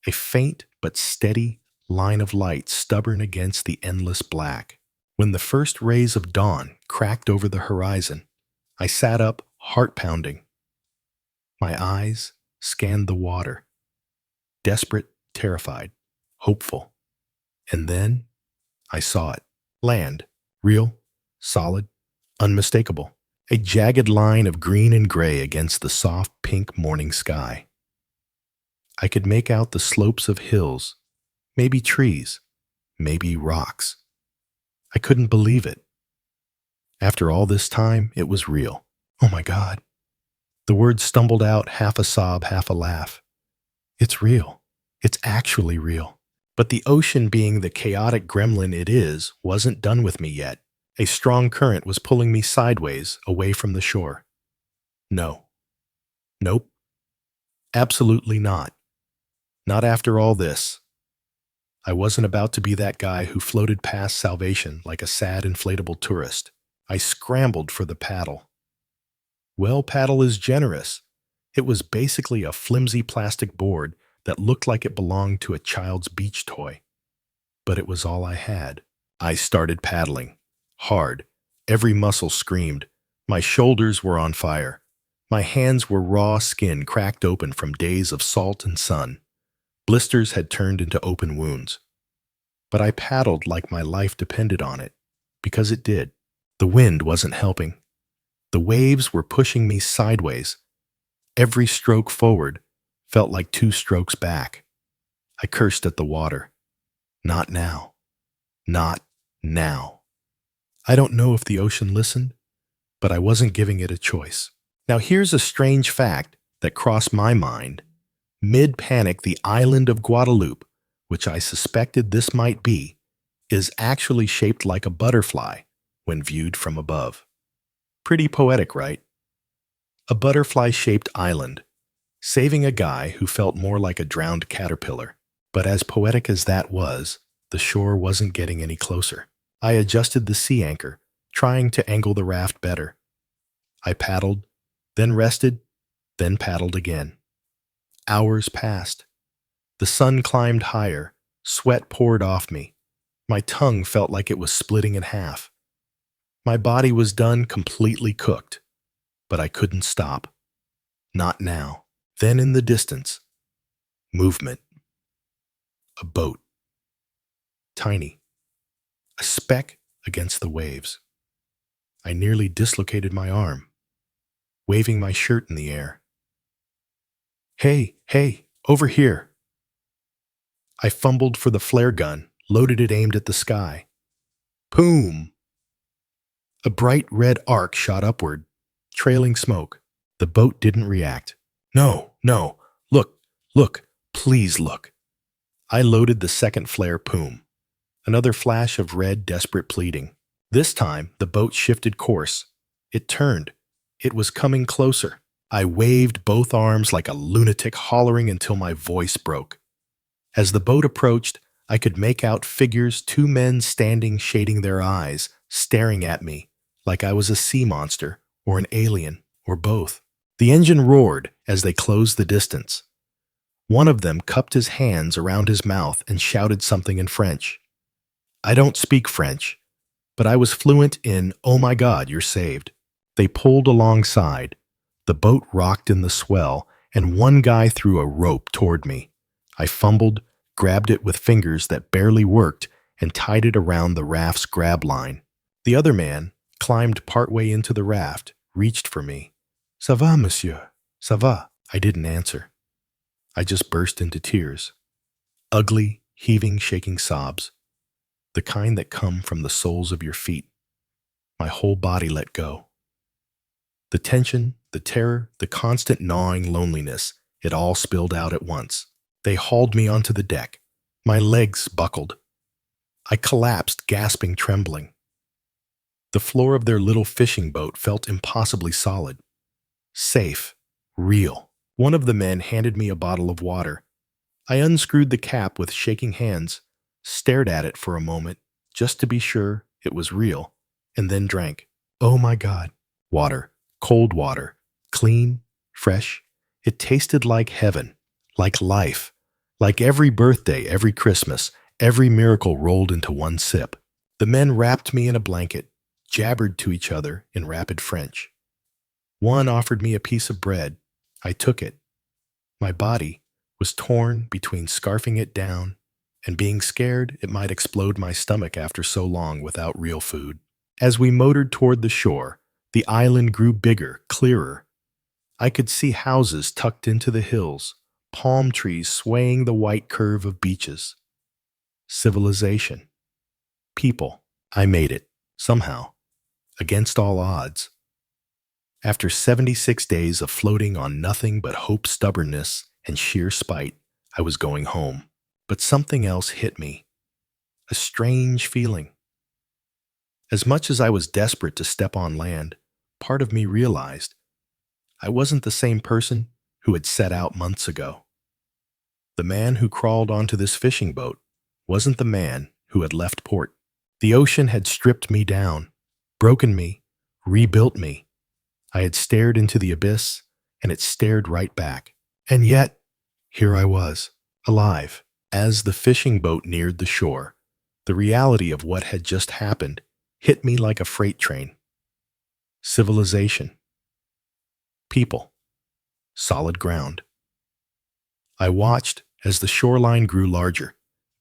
A faint but steady line of light stubborn against the endless black. When the first rays of dawn cracked over the horizon, I sat up, heart pounding. My eyes scanned the water, desperate, terrified, hopeful. And then I saw it. Land. Real, solid, unmistakable. A jagged line of green and gray against the soft pink morning sky. I could make out the slopes of hills, maybe trees, maybe rocks. I couldn't believe it. After all this time, it was real. Oh my God. The words stumbled out, half a sob, half a laugh. It's real. It's actually real. But the ocean, being the chaotic gremlin it is, wasn't done with me yet. A strong current was pulling me sideways, away from the shore. No. Nope. Absolutely not. Not after all this. I wasn't about to be that guy who floated past salvation like a sad inflatable tourist. I scrambled for the paddle. Well, paddle is generous. It was basically a flimsy plastic board that looked like it belonged to a child's beach toy. But it was all I had. I started paddling. Hard. Every muscle screamed. My shoulders were on fire. My hands were raw skin cracked open from days of salt and sun. Blisters had turned into open wounds. But I paddled like my life depended on it, because it did. The wind wasn't helping. The waves were pushing me sideways. Every stroke forward felt like 2 strokes back. I cursed at the water. Not now. Not now. I don't know if the ocean listened, but I wasn't giving it a choice. Now here's a strange fact that crossed my mind. Mid-panic, the island of Guadeloupe, which I suspected this might be, is actually shaped like a butterfly when viewed from above. Pretty poetic, right? A butterfly-shaped island, saving a guy who felt more like a drowned caterpillar. But as poetic as that was, the shore wasn't getting any closer. I adjusted the sea anchor, trying to angle the raft better. I paddled, then rested, then paddled again. Hours passed. The sun climbed higher, sweat poured off me. My tongue felt like it was splitting in half. My body was done, completely cooked. But I couldn't stop. Not now. Then in the distance, movement. A boat. Tiny. A speck against the waves. I nearly dislocated my arm, waving my shirt in the air. Hey, over here. I fumbled for the flare gun, loaded it aimed at the sky. Boom! A bright red arc shot upward, trailing smoke. The boat didn't react. No, look, please look. I loaded the second flare, boom. Another flash of red, desperate pleading. This time, the boat shifted course. It turned. It was coming closer. I waved both arms like a lunatic, hollering until my voice broke. As the boat approached, I could make out figures, 2 men standing, shading their eyes, staring at me like I was a sea monster or an alien or both. The engine roared as they closed the distance. One of them cupped his hands around his mouth and shouted something in French. I don't speak French, but I was fluent in, "Oh my God, you're saved." They pulled alongside. The boat rocked in the swell, and one guy threw a rope toward me. I fumbled, grabbed it with fingers that barely worked, and tied it around the raft's grab line. The other man climbed partway into the raft, reached for me. "Ça va, monsieur? Ça va?" I didn't answer. I just burst into tears. Ugly, heaving, shaking sobs. The kind that come from the soles of your feet. My whole body let go. The tension, the terror, the constant gnawing loneliness, it all spilled out at once. They hauled me onto the deck. My legs buckled. I collapsed, gasping, trembling. The floor of their little fishing boat felt impossibly solid. Safe. Real. One of the men handed me a bottle of water. I unscrewed the cap with shaking hands, stared at it for a moment, just to be sure it was real, and then drank. Oh my God. Water. Cold water. Clean. Fresh. It tasted like heaven. Like life. Like every birthday, every Christmas, every miracle rolled into one sip. The men wrapped me in a blanket, jabbered to each other in rapid French. One offered me a piece of bread. I took it. My body was torn between scarfing it down and being scared it might explode my stomach after so long without real food. As we motored toward the shore, the island grew bigger, clearer. I could see houses tucked into the hills, palm trees swaying the white curve of beaches. Civilization. People. I made it, somehow, against all odds. After 76 days of floating on nothing but hope, stubbornness, and sheer spite, I was going home. But something else hit me. A strange feeling. As much as I was desperate to step on land, part of me realized I wasn't the same person who had set out months ago. The man who crawled onto this fishing boat wasn't the man who had left port. The ocean had stripped me down, broken me, rebuilt me. I had stared into the abyss, and it stared right back. And yet, here I was, alive. As the fishing boat neared the shore, the reality of what had just happened hit me like a freight train. Civilization. People. Solid ground. I watched as the shoreline grew larger,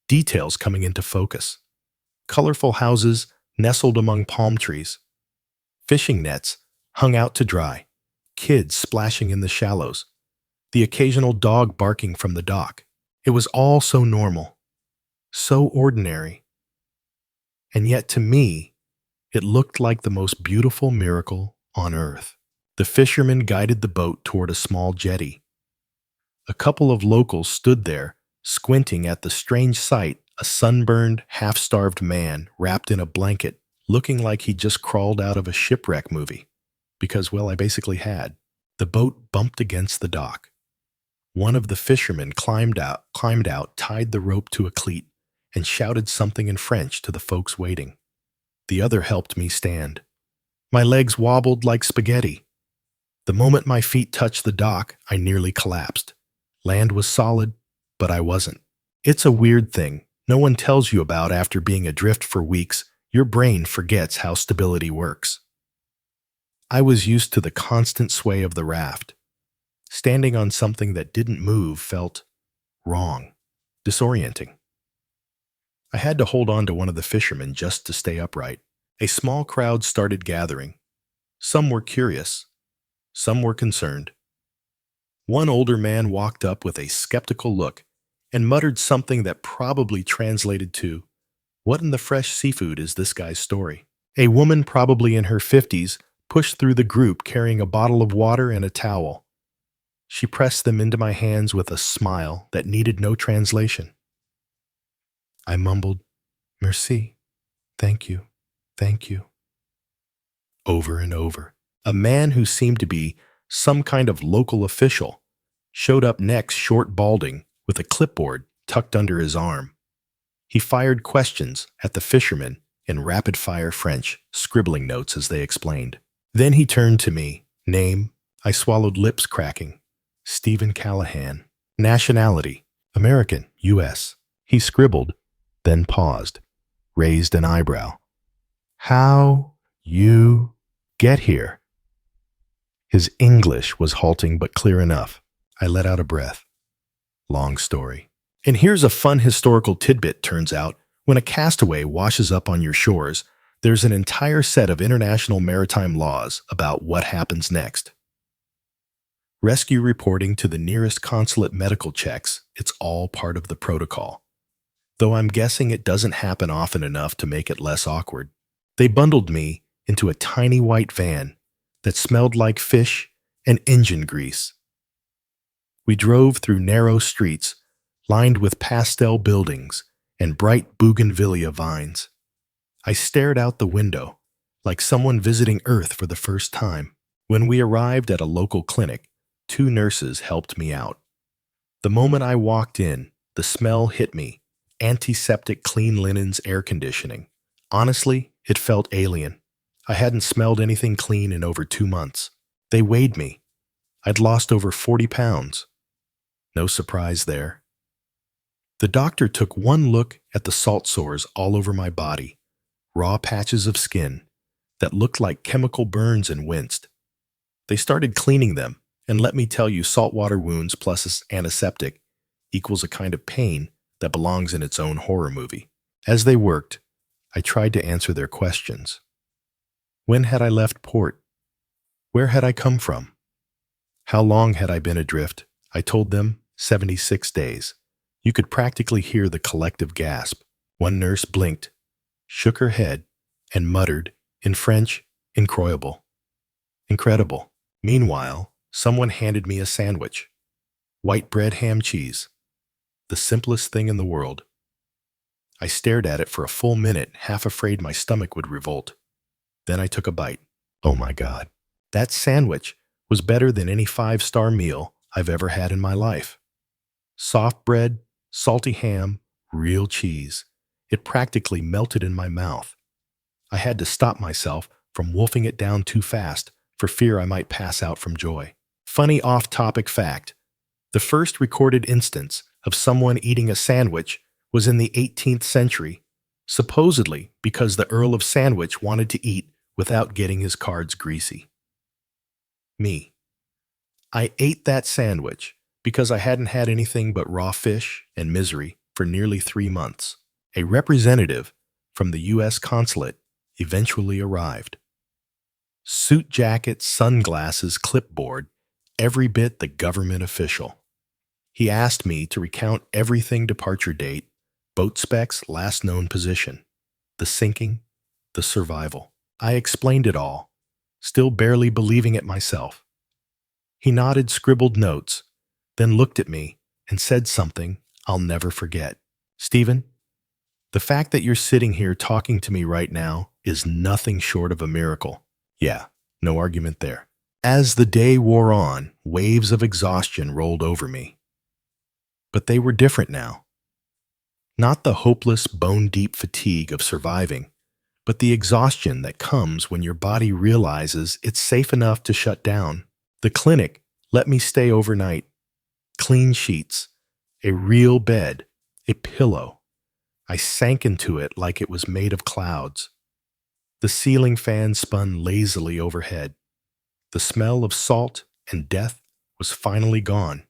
details coming into focus. Colorful houses nestled among palm trees. Fishing nets hung out to dry, kids splashing in the shallows, the occasional dog barking from the dock. It was all so normal, so ordinary. And yet to me, it looked like the most beautiful miracle on earth. The fishermen guided the boat toward a small jetty. A couple of locals stood there, squinting at the strange sight, a sunburned, half-starved man wrapped in a blanket, looking like he'd just crawled out of a Shipwreck movie. Because, well, I basically had. The boat bumped against the dock. One of the fishermen climbed out, tied the rope to a cleat, and shouted something in French to the folks waiting. The other helped me stand. My legs wobbled like spaghetti. The moment my feet touched the dock, I nearly collapsed. Land was solid, but I wasn't. It's a weird thing no one tells you about after being adrift for weeks. Your brain forgets how stability works. I was used to the constant sway of the raft. Standing on something that didn't move felt wrong, disorienting. I had to hold on to one of the fishermen just to stay upright. A small crowd started gathering. Some were curious. Some were concerned. One older man walked up with a skeptical look and muttered something that probably translated to, "What in the fresh seafood is this guy's story?" A woman, probably in her 50s, pushed through the group carrying a bottle of water and a towel. She pressed them into my hands with a smile that needed no translation. I mumbled, "Merci, thank you, thank you," over and over. A man who seemed to be some kind of local official showed up next, short, balding, with a clipboard tucked under his arm. He fired questions at the fishermen in rapid-fire French, scribbling notes as they explained. Then he turned to me, name, I swallowed, lips cracking. Steven Callahan. Nationality: American, U.S. He scribbled, then paused, raised an eyebrow. How you get here? His English was halting but clear enough. I let out a breath. Long story. And here's a fun historical tidbit. Turns out, when a castaway washes up on your shores, there's an entire set of international maritime laws about what happens next. Rescue reporting to the nearest consulate, medical checks, it's all part of the protocol. Though I'm guessing it doesn't happen often enough to make it less awkward. They bundled me into a tiny white van that smelled like fish and engine grease. We drove through narrow streets lined with pastel buildings and bright bougainvillea vines. I stared out the window like someone visiting Earth for the first time. When we arrived at a local clinic, 2 nurses helped me out. The moment I walked in, the smell hit me. Antiseptic, clean linens, air conditioning. Honestly, it felt alien. I hadn't smelled anything clean in over 2 months. They weighed me. I'd lost over 40 pounds. No surprise there. The doctor took one look at the salt sores all over my body, raw patches of skin that looked like chemical burns, and winced. They started cleaning them, and let me tell you, saltwater wounds plus antiseptic equals a kind of pain that belongs in its own horror movie. As they worked, I tried to answer their questions. When had I left port? Where had I come from? How long had I been adrift? I told them 76 days. You could practically hear the collective gasp. One nurse blinked, shook her head, and muttered, in French, incroyable. Incredible. Meanwhile, someone handed me a sandwich. White bread, ham, cheese. The simplest thing in the world. I stared at it for a full minute, half afraid my stomach would revolt. Then I took a bite. Oh my God. That sandwich was better than any 5-star meal I've ever had in my life. Soft bread, salty ham, real cheese. It practically melted in my mouth. I had to stop myself from wolfing it down too fast for fear I might pass out from joy. Funny off-topic fact. The first recorded instance of someone eating a sandwich was in the 18th century, supposedly because the Earl of Sandwich wanted to eat without getting his cards greasy. Me. I ate that sandwich because I hadn't had anything but raw fish and misery for nearly 3 months. A representative from the U.S. consulate eventually arrived. Suit jacket, sunglasses, clipboard, every bit the government official. He asked me to recount everything: departure date, boat specs, last known position, the sinking, the survival. I explained it all, still barely believing it myself. He nodded, scribbled notes, then looked at me and said something I'll never forget. Stephen, the fact that you're sitting here talking to me right now is nothing short of a miracle. Yeah, no argument there. As the day wore on, waves of exhaustion rolled over me. But they were different now. Not the hopeless, bone-deep fatigue of surviving, but the exhaustion that comes when your body realizes it's safe enough to shut down. The clinic let me stay overnight. Clean sheets, a real bed, a pillow. I sank into it like it was made of clouds. The ceiling fan spun lazily overhead. The smell of salt and death was finally gone,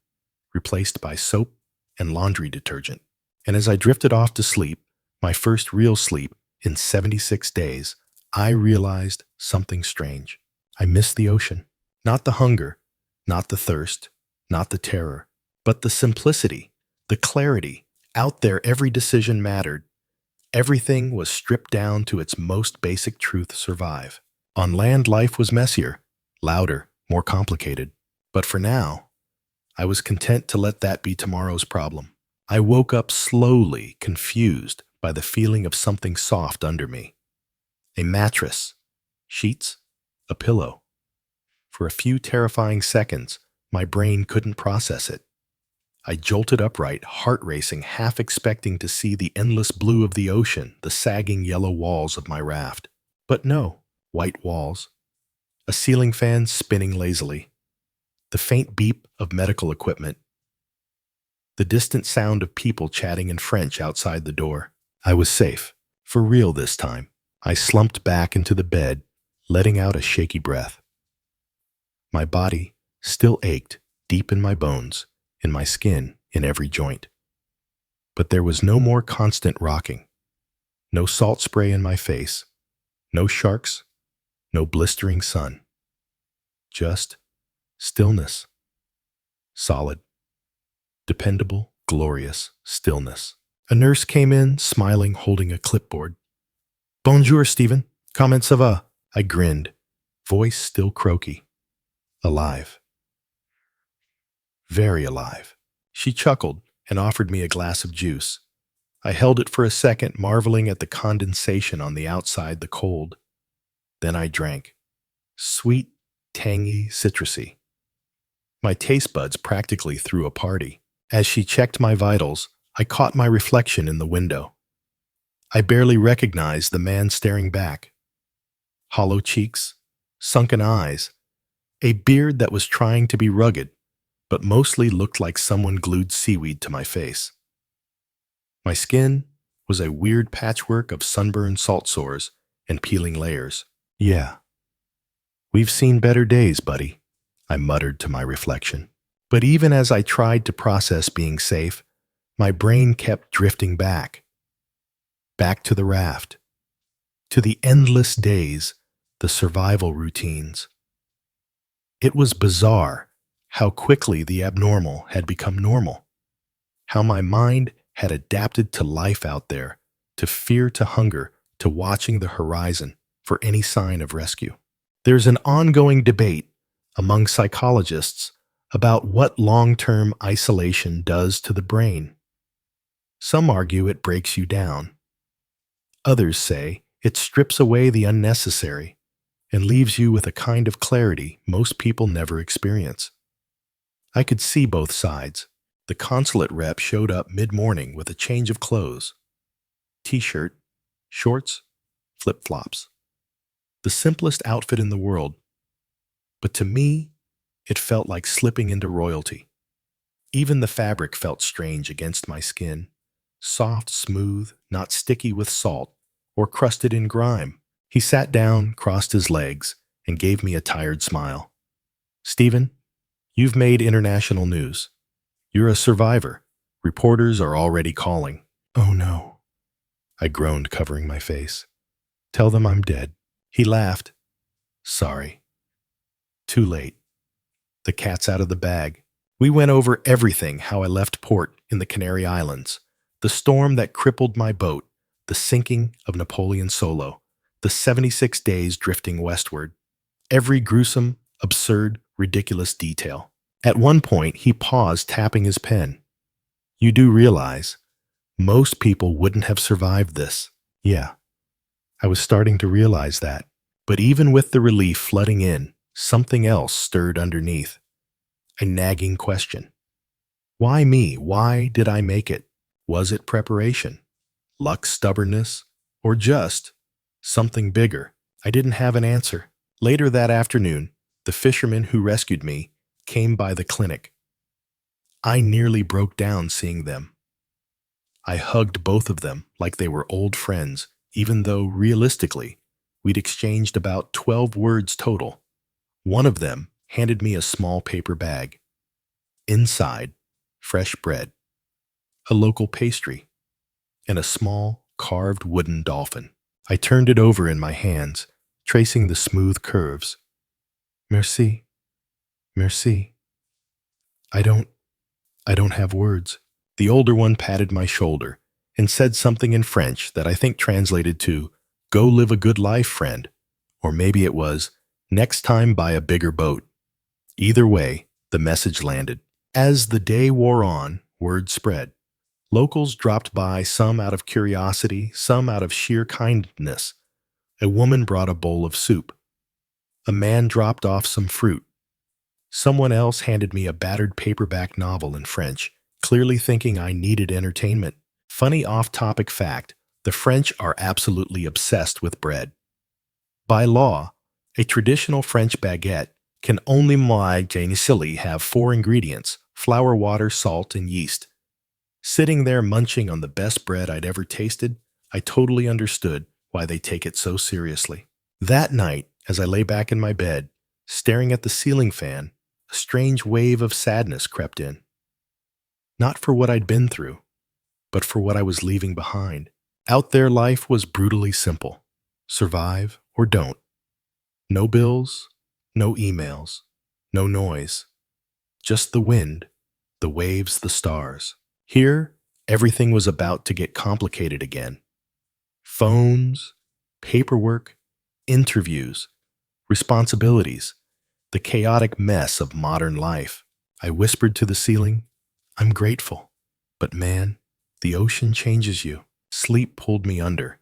replaced by soap and laundry detergent. And as I drifted off to sleep, my first real sleep in 76 days, I realized something strange. I missed the ocean. Not the hunger, not the thirst, not the terror, but the simplicity, the clarity. Out there, every decision mattered. Everything was stripped down to its most basic truth: survive. On land, life was messier, louder, more complicated. But for now, I was content to let that be tomorrow's problem. I woke up slowly, confused by the feeling of something soft under me. A mattress, sheets, a pillow. For a few terrifying seconds, my brain couldn't process it. I jolted upright, heart racing, half expecting to see the endless blue of the ocean, the sagging yellow walls of my raft. But no, white walls. A ceiling fan spinning lazily. the faint beep of medical equipment, the distant sound of people chatting in French outside the door. I was safe. For real this time. I slumped back into the bed, letting out a shaky breath. My body still ached deep in my bones, in my skin, in every joint. But there was no more constant rocking. No salt spray in my face. No sharks. No blistering sun. Just stillness. Solid, dependable, glorious stillness. A nurse came in, smiling, holding a clipboard. Bonjour, Steven. Comment ça va? I grinned, voice still croaky. Alive. Very alive. She chuckled and offered me a glass of juice. I held it for a second, marveling at the condensation on the outside, the cold. Then I drank. Sweet, tangy, citrusy. My taste buds practically threw a party. As she checked my vitals, I caught my reflection in the window. I barely recognized the man staring back. Hollow cheeks, sunken eyes, a beard that was trying to be rugged, but mostly looked like someone glued seaweed to my face. My skin was a weird patchwork of sunburned salt sores and peeling layers. Yeah, we've seen better days, buddy, I muttered to my reflection. But even as I tried to process being safe, my brain kept drifting back to the raft, to the endless days, the survival routines. It was bizarre how quickly the abnormal had become normal, how my mind had adapted to life out there, to fear, to hunger, to watching the horizon for any sign of rescue. There's an ongoing debate among psychologists about what long-term isolation does to the brain. Some argue it breaks you down. Others say it strips away the unnecessary and leaves you with a kind of clarity most people never experience. I could see both sides. The consulate rep showed up mid-morning with a change of clothes. T-shirt, shorts, flip-flops. The simplest outfit in the world. But to me, it felt like slipping into royalty. Even the fabric felt strange against my skin. Soft, smooth, not sticky with salt or crusted in grime. He sat down, crossed his legs, and gave me a tired smile. Steven, you've made international news. You're a survivor. Reporters are already calling. Oh no, I groaned, covering my face. Tell them I'm dead. He laughed. Sorry. Too late. The cat's out of the bag. We went over everything, how I left port in the Canary Islands, the storm that crippled my boat, the sinking of Napoleon Solo, the 76 days drifting westward, every gruesome, absurd, ridiculous detail. At one point, he paused, tapping his pen. You do realize, most people wouldn't have survived this. Yeah, I was starting to realize that. But even with the relief flooding in, something else stirred underneath. A nagging question. Why me? Why did I make it? Was it preparation, luck, stubbornness, or just something bigger? I didn't have an answer. Later that afternoon, the fishermen who rescued me came by the clinic. I nearly broke down seeing them. I hugged both of them like they were old friends, even though, realistically, we'd exchanged about 12 words total. One of them handed me a small paper bag. Inside, fresh bread, a local pastry, and a small, carved wooden dolphin. I turned it over in my hands, tracing the smooth curves. Merci. Merci. I don't have words. The older one patted my shoulder and said something in French that I think translated to, go live a good life, friend. Or maybe it was, next time buy a bigger boat. Either way, the message landed. As the day wore on, word spread. Locals dropped by, some out of curiosity, some out of sheer kindness. A woman brought a bowl of soup. A man dropped off some fruit. Someone else handed me a battered paperback novel in French, clearly thinking I needed entertainment. Funny off-topic fact, the French are absolutely obsessed with bread. By law, a traditional French baguette Can only my silly have four ingredients: flour, water, salt, and yeast. Sitting there munching on the best bread I'd ever tasted, I totally understood why they take it so seriously. That night, as I lay back in my bed, staring at the ceiling fan, a strange wave of sadness crept in. Not for what I'd been through, but for what I was leaving behind. Out there, life was brutally simple. Survive or don't. No bills, no emails, no noise. Just the wind, the waves, the stars. Here, everything was about to get complicated again. Phones, paperwork, interviews, responsibilities, the chaotic mess of modern life. I whispered to the ceiling, I'm grateful, but man, the ocean changes you. Sleep pulled me under,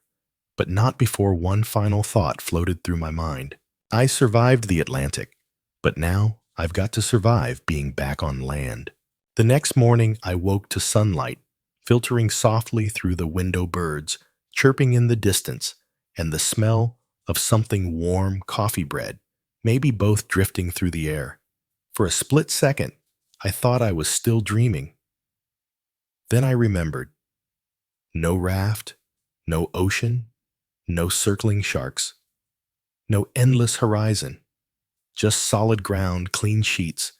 but not before one final thought floated through my mind. I survived the Atlantic, but now I've got to survive being back on land. The next morning, I woke to sunlight, filtering softly through the window, birds chirping in the distance, and the smell of something warm, coffee bread, maybe both drifting through the air. For a split second, I thought I was still dreaming. Then I remembered. No raft, no ocean, no circling sharks, no endless horizon, just solid ground, clean sheets,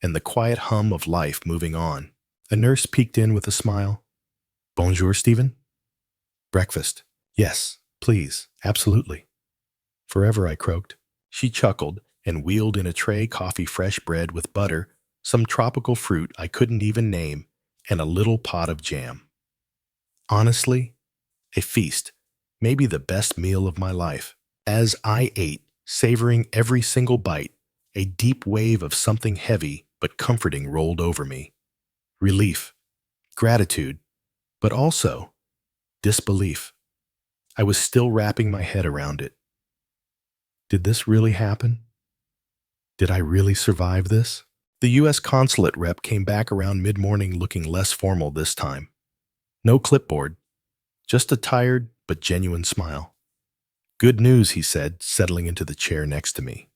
and the quiet hum of life moving on. A nurse peeked in with a smile. Bonjour, Steven. Breakfast. Yes, please, absolutely. Forever, I croaked. She chuckled and wheeled in a tray coffee, fresh bread with butter, some tropical fruit I couldn't even name, and a little pot of jam. Honestly, a feast, maybe the best meal of my life. As I ate, savoring every single bite, a deep wave of something heavy but comforting rolled over me. Relief, gratitude, but also disbelief. I was still wrapping my head around it. Did this really happen? Did I really survive this? The U.S. consulate rep came back around mid-morning looking less formal this time. No clipboard, just a tired but genuine smile. Good news, he said, settling into the chair next to me.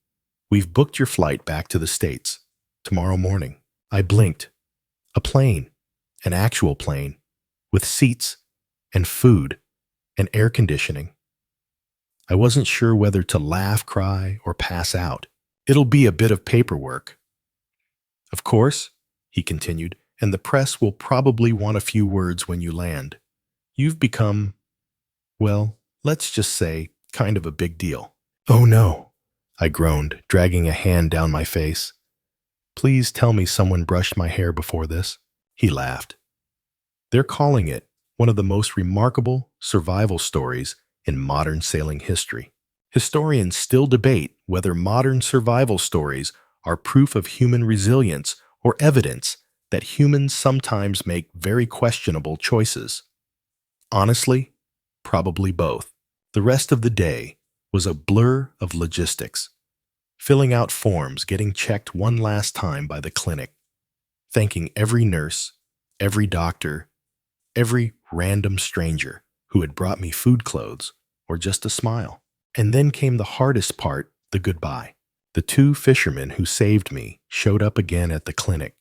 We've booked your flight back to the States tomorrow morning. I blinked. A plane, an actual plane, with seats and food and air conditioning. I wasn't sure whether to laugh, cry, or pass out. It'll be a bit of paperwork. Of course, he continued, and the press will probably want a few words when you land. You've become, well, let's just say, kind of a big deal. Oh no, I groaned, dragging a hand down my face. Please tell me someone brushed my hair before this. He laughed. They're calling it one of the most remarkable survival stories in modern sailing history. Historians still debate whether modern survival stories are proof of human resilience or evidence that humans sometimes make very questionable choices. Honestly, probably both. The rest of the day was a blur of logistics, filling out forms, getting checked one last time by the clinic, thanking every nurse, every doctor, every random stranger who had brought me food, clothes, or just a smile. And then came the hardest part, the goodbye. The two fishermen who saved me showed up again at the clinic.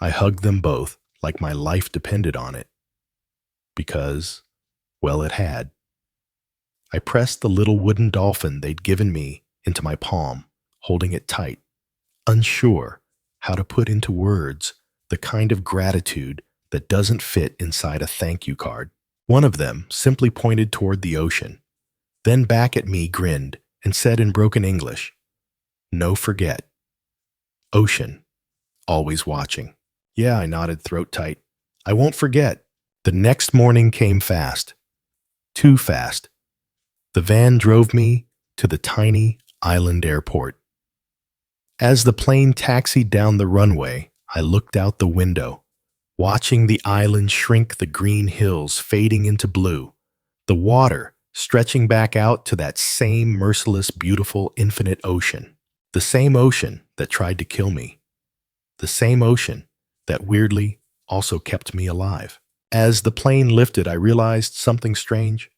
I hugged them both like my life depended on it. Because, well, it had. I pressed the little wooden dolphin they'd given me into my palm, holding it tight, unsure how to put into words the kind of gratitude that doesn't fit inside a thank you card. One of them simply pointed toward the ocean, then back at me, grinned, and said in broken English, "No forget. Ocean, always watching." Yeah, I nodded, throat tight. I won't forget. The next morning came fast. Too fast. The van drove me to the tiny island airport. As the plane taxied down the runway, I looked out the window, watching the island shrink, the green hills fading into blue, the water stretching back out to that same merciless, beautiful, infinite ocean. The same ocean that tried to kill me. The same ocean that weirdly also kept me alive. As the plane lifted, I realized something strange.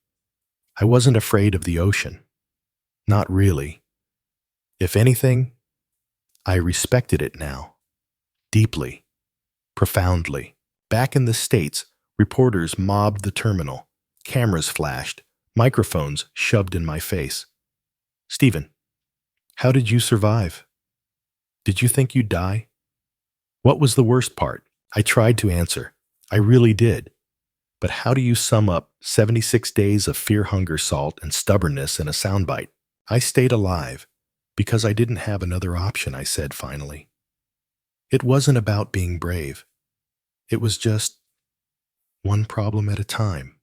I wasn't afraid of the ocean. Not really. If anything, I respected it now, deeply, profoundly. Back in the States, reporters mobbed the terminal. Cameras flashed, microphones shoved in my face. Steven, how did you survive? Did you think you'd die? What was the worst part? I tried to answer. I really did. But how do you sum up 76 days of fear, hunger, salt, and stubbornness in a soundbite? I stayed alive because I didn't have another option, I said finally. It wasn't about being brave. It was just one problem at a time,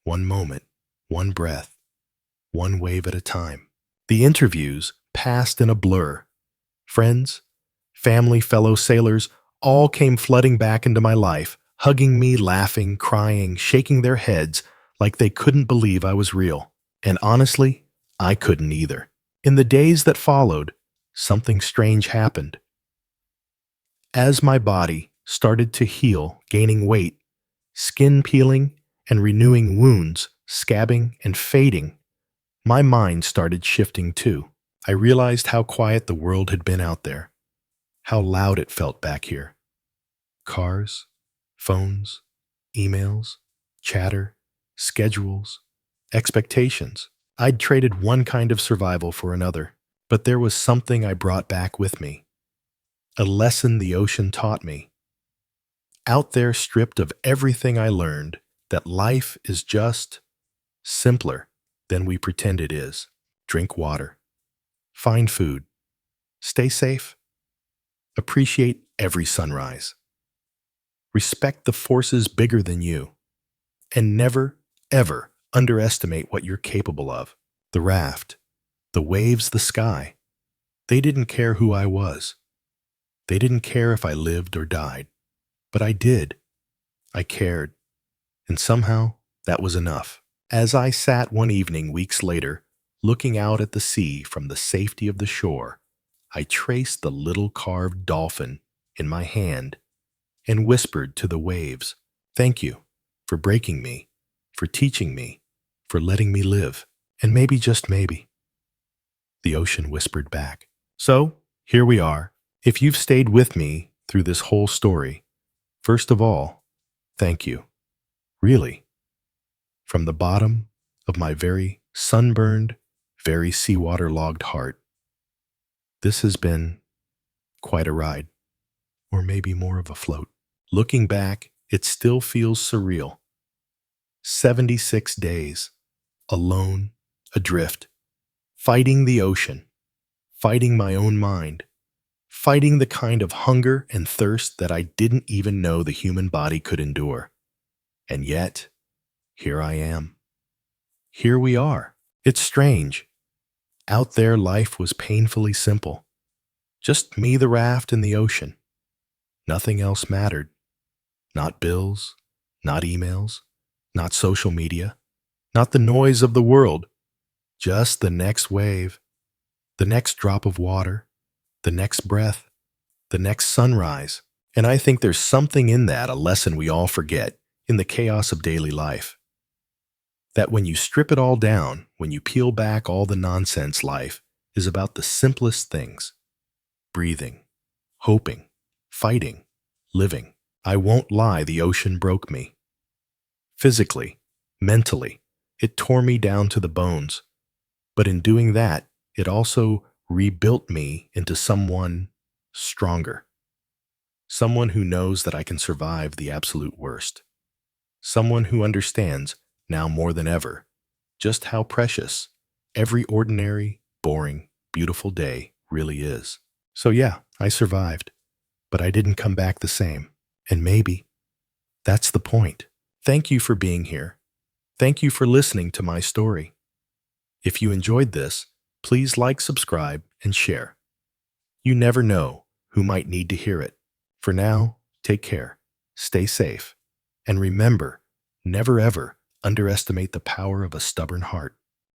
one moment, one breath, one wave at a time. The interviews passed in a blur. Friends, family, fellow sailors all came flooding back into my life, hugging me, laughing, crying, shaking their heads like they couldn't believe I was real. And honestly, I couldn't either. In the days that followed, something strange happened. As my body started to heal, gaining weight, skin peeling and renewing wounds, scabbing and fading, my mind started shifting too. I realized how quiet the world had been out there, how loud it felt back here. Cars, phones, emails, chatter, schedules, expectations. I'd traded one kind of survival for another, but there was something I brought back with me. A lesson the ocean taught me. Out there, stripped of everything I learned, that life is just simpler than we pretend it is. Drink water. Find food. Stay safe. Appreciate every sunrise. Respect the forces bigger than you. And never, ever underestimate what you're capable of. The raft, the waves, the sky. They didn't care who I was. They didn't care if I lived or died. But I did. I cared. And somehow, that was enough. As I sat one evening weeks later, looking out at the sea from the safety of the shore, I traced the little carved dolphin in my hand and whispered to the waves, "Thank you for breaking me, for teaching me, for letting me live." And maybe, just maybe, the ocean whispered back. So, here we are. If you've stayed with me through this whole story, first of all, thank you. Really. From the bottom of my very sunburned, very seawater-logged heart. This has been quite a ride, or maybe more of a float. Looking back, it still feels surreal. 76 days, alone, adrift, fighting the ocean, fighting my own mind, fighting the kind of hunger and thirst that I didn't even know the human body could endure. And yet, here I am. Here we are. It's strange. Out there, life was painfully simple. Just me, the raft, and the ocean. Nothing else mattered. Not bills, not emails, not social media, not the noise of the world. Just the next wave, the next drop of water, the next breath, the next sunrise. And I think there's something in that, a lesson we all forget in the chaos of daily life. That when you strip it all down, when you peel back all the nonsense, life is about the simplest things. Breathing, hoping, fighting, living. I won't lie, the ocean broke me. Physically, mentally, it tore me down to the bones. But in doing that, it also rebuilt me into someone stronger. Someone who knows that I can survive the absolute worst. Someone who understands, now more than ever, just how precious every ordinary, boring, beautiful day really is. So yeah, I survived, but I didn't come back the same. And maybe that's the point. Thank you for being here. Thank you for listening to my story. If you enjoyed this, please like, subscribe, and share. You never know who might need to hear it. For now, take care, stay safe, and remember, never ever underestimate the power of a stubborn heart.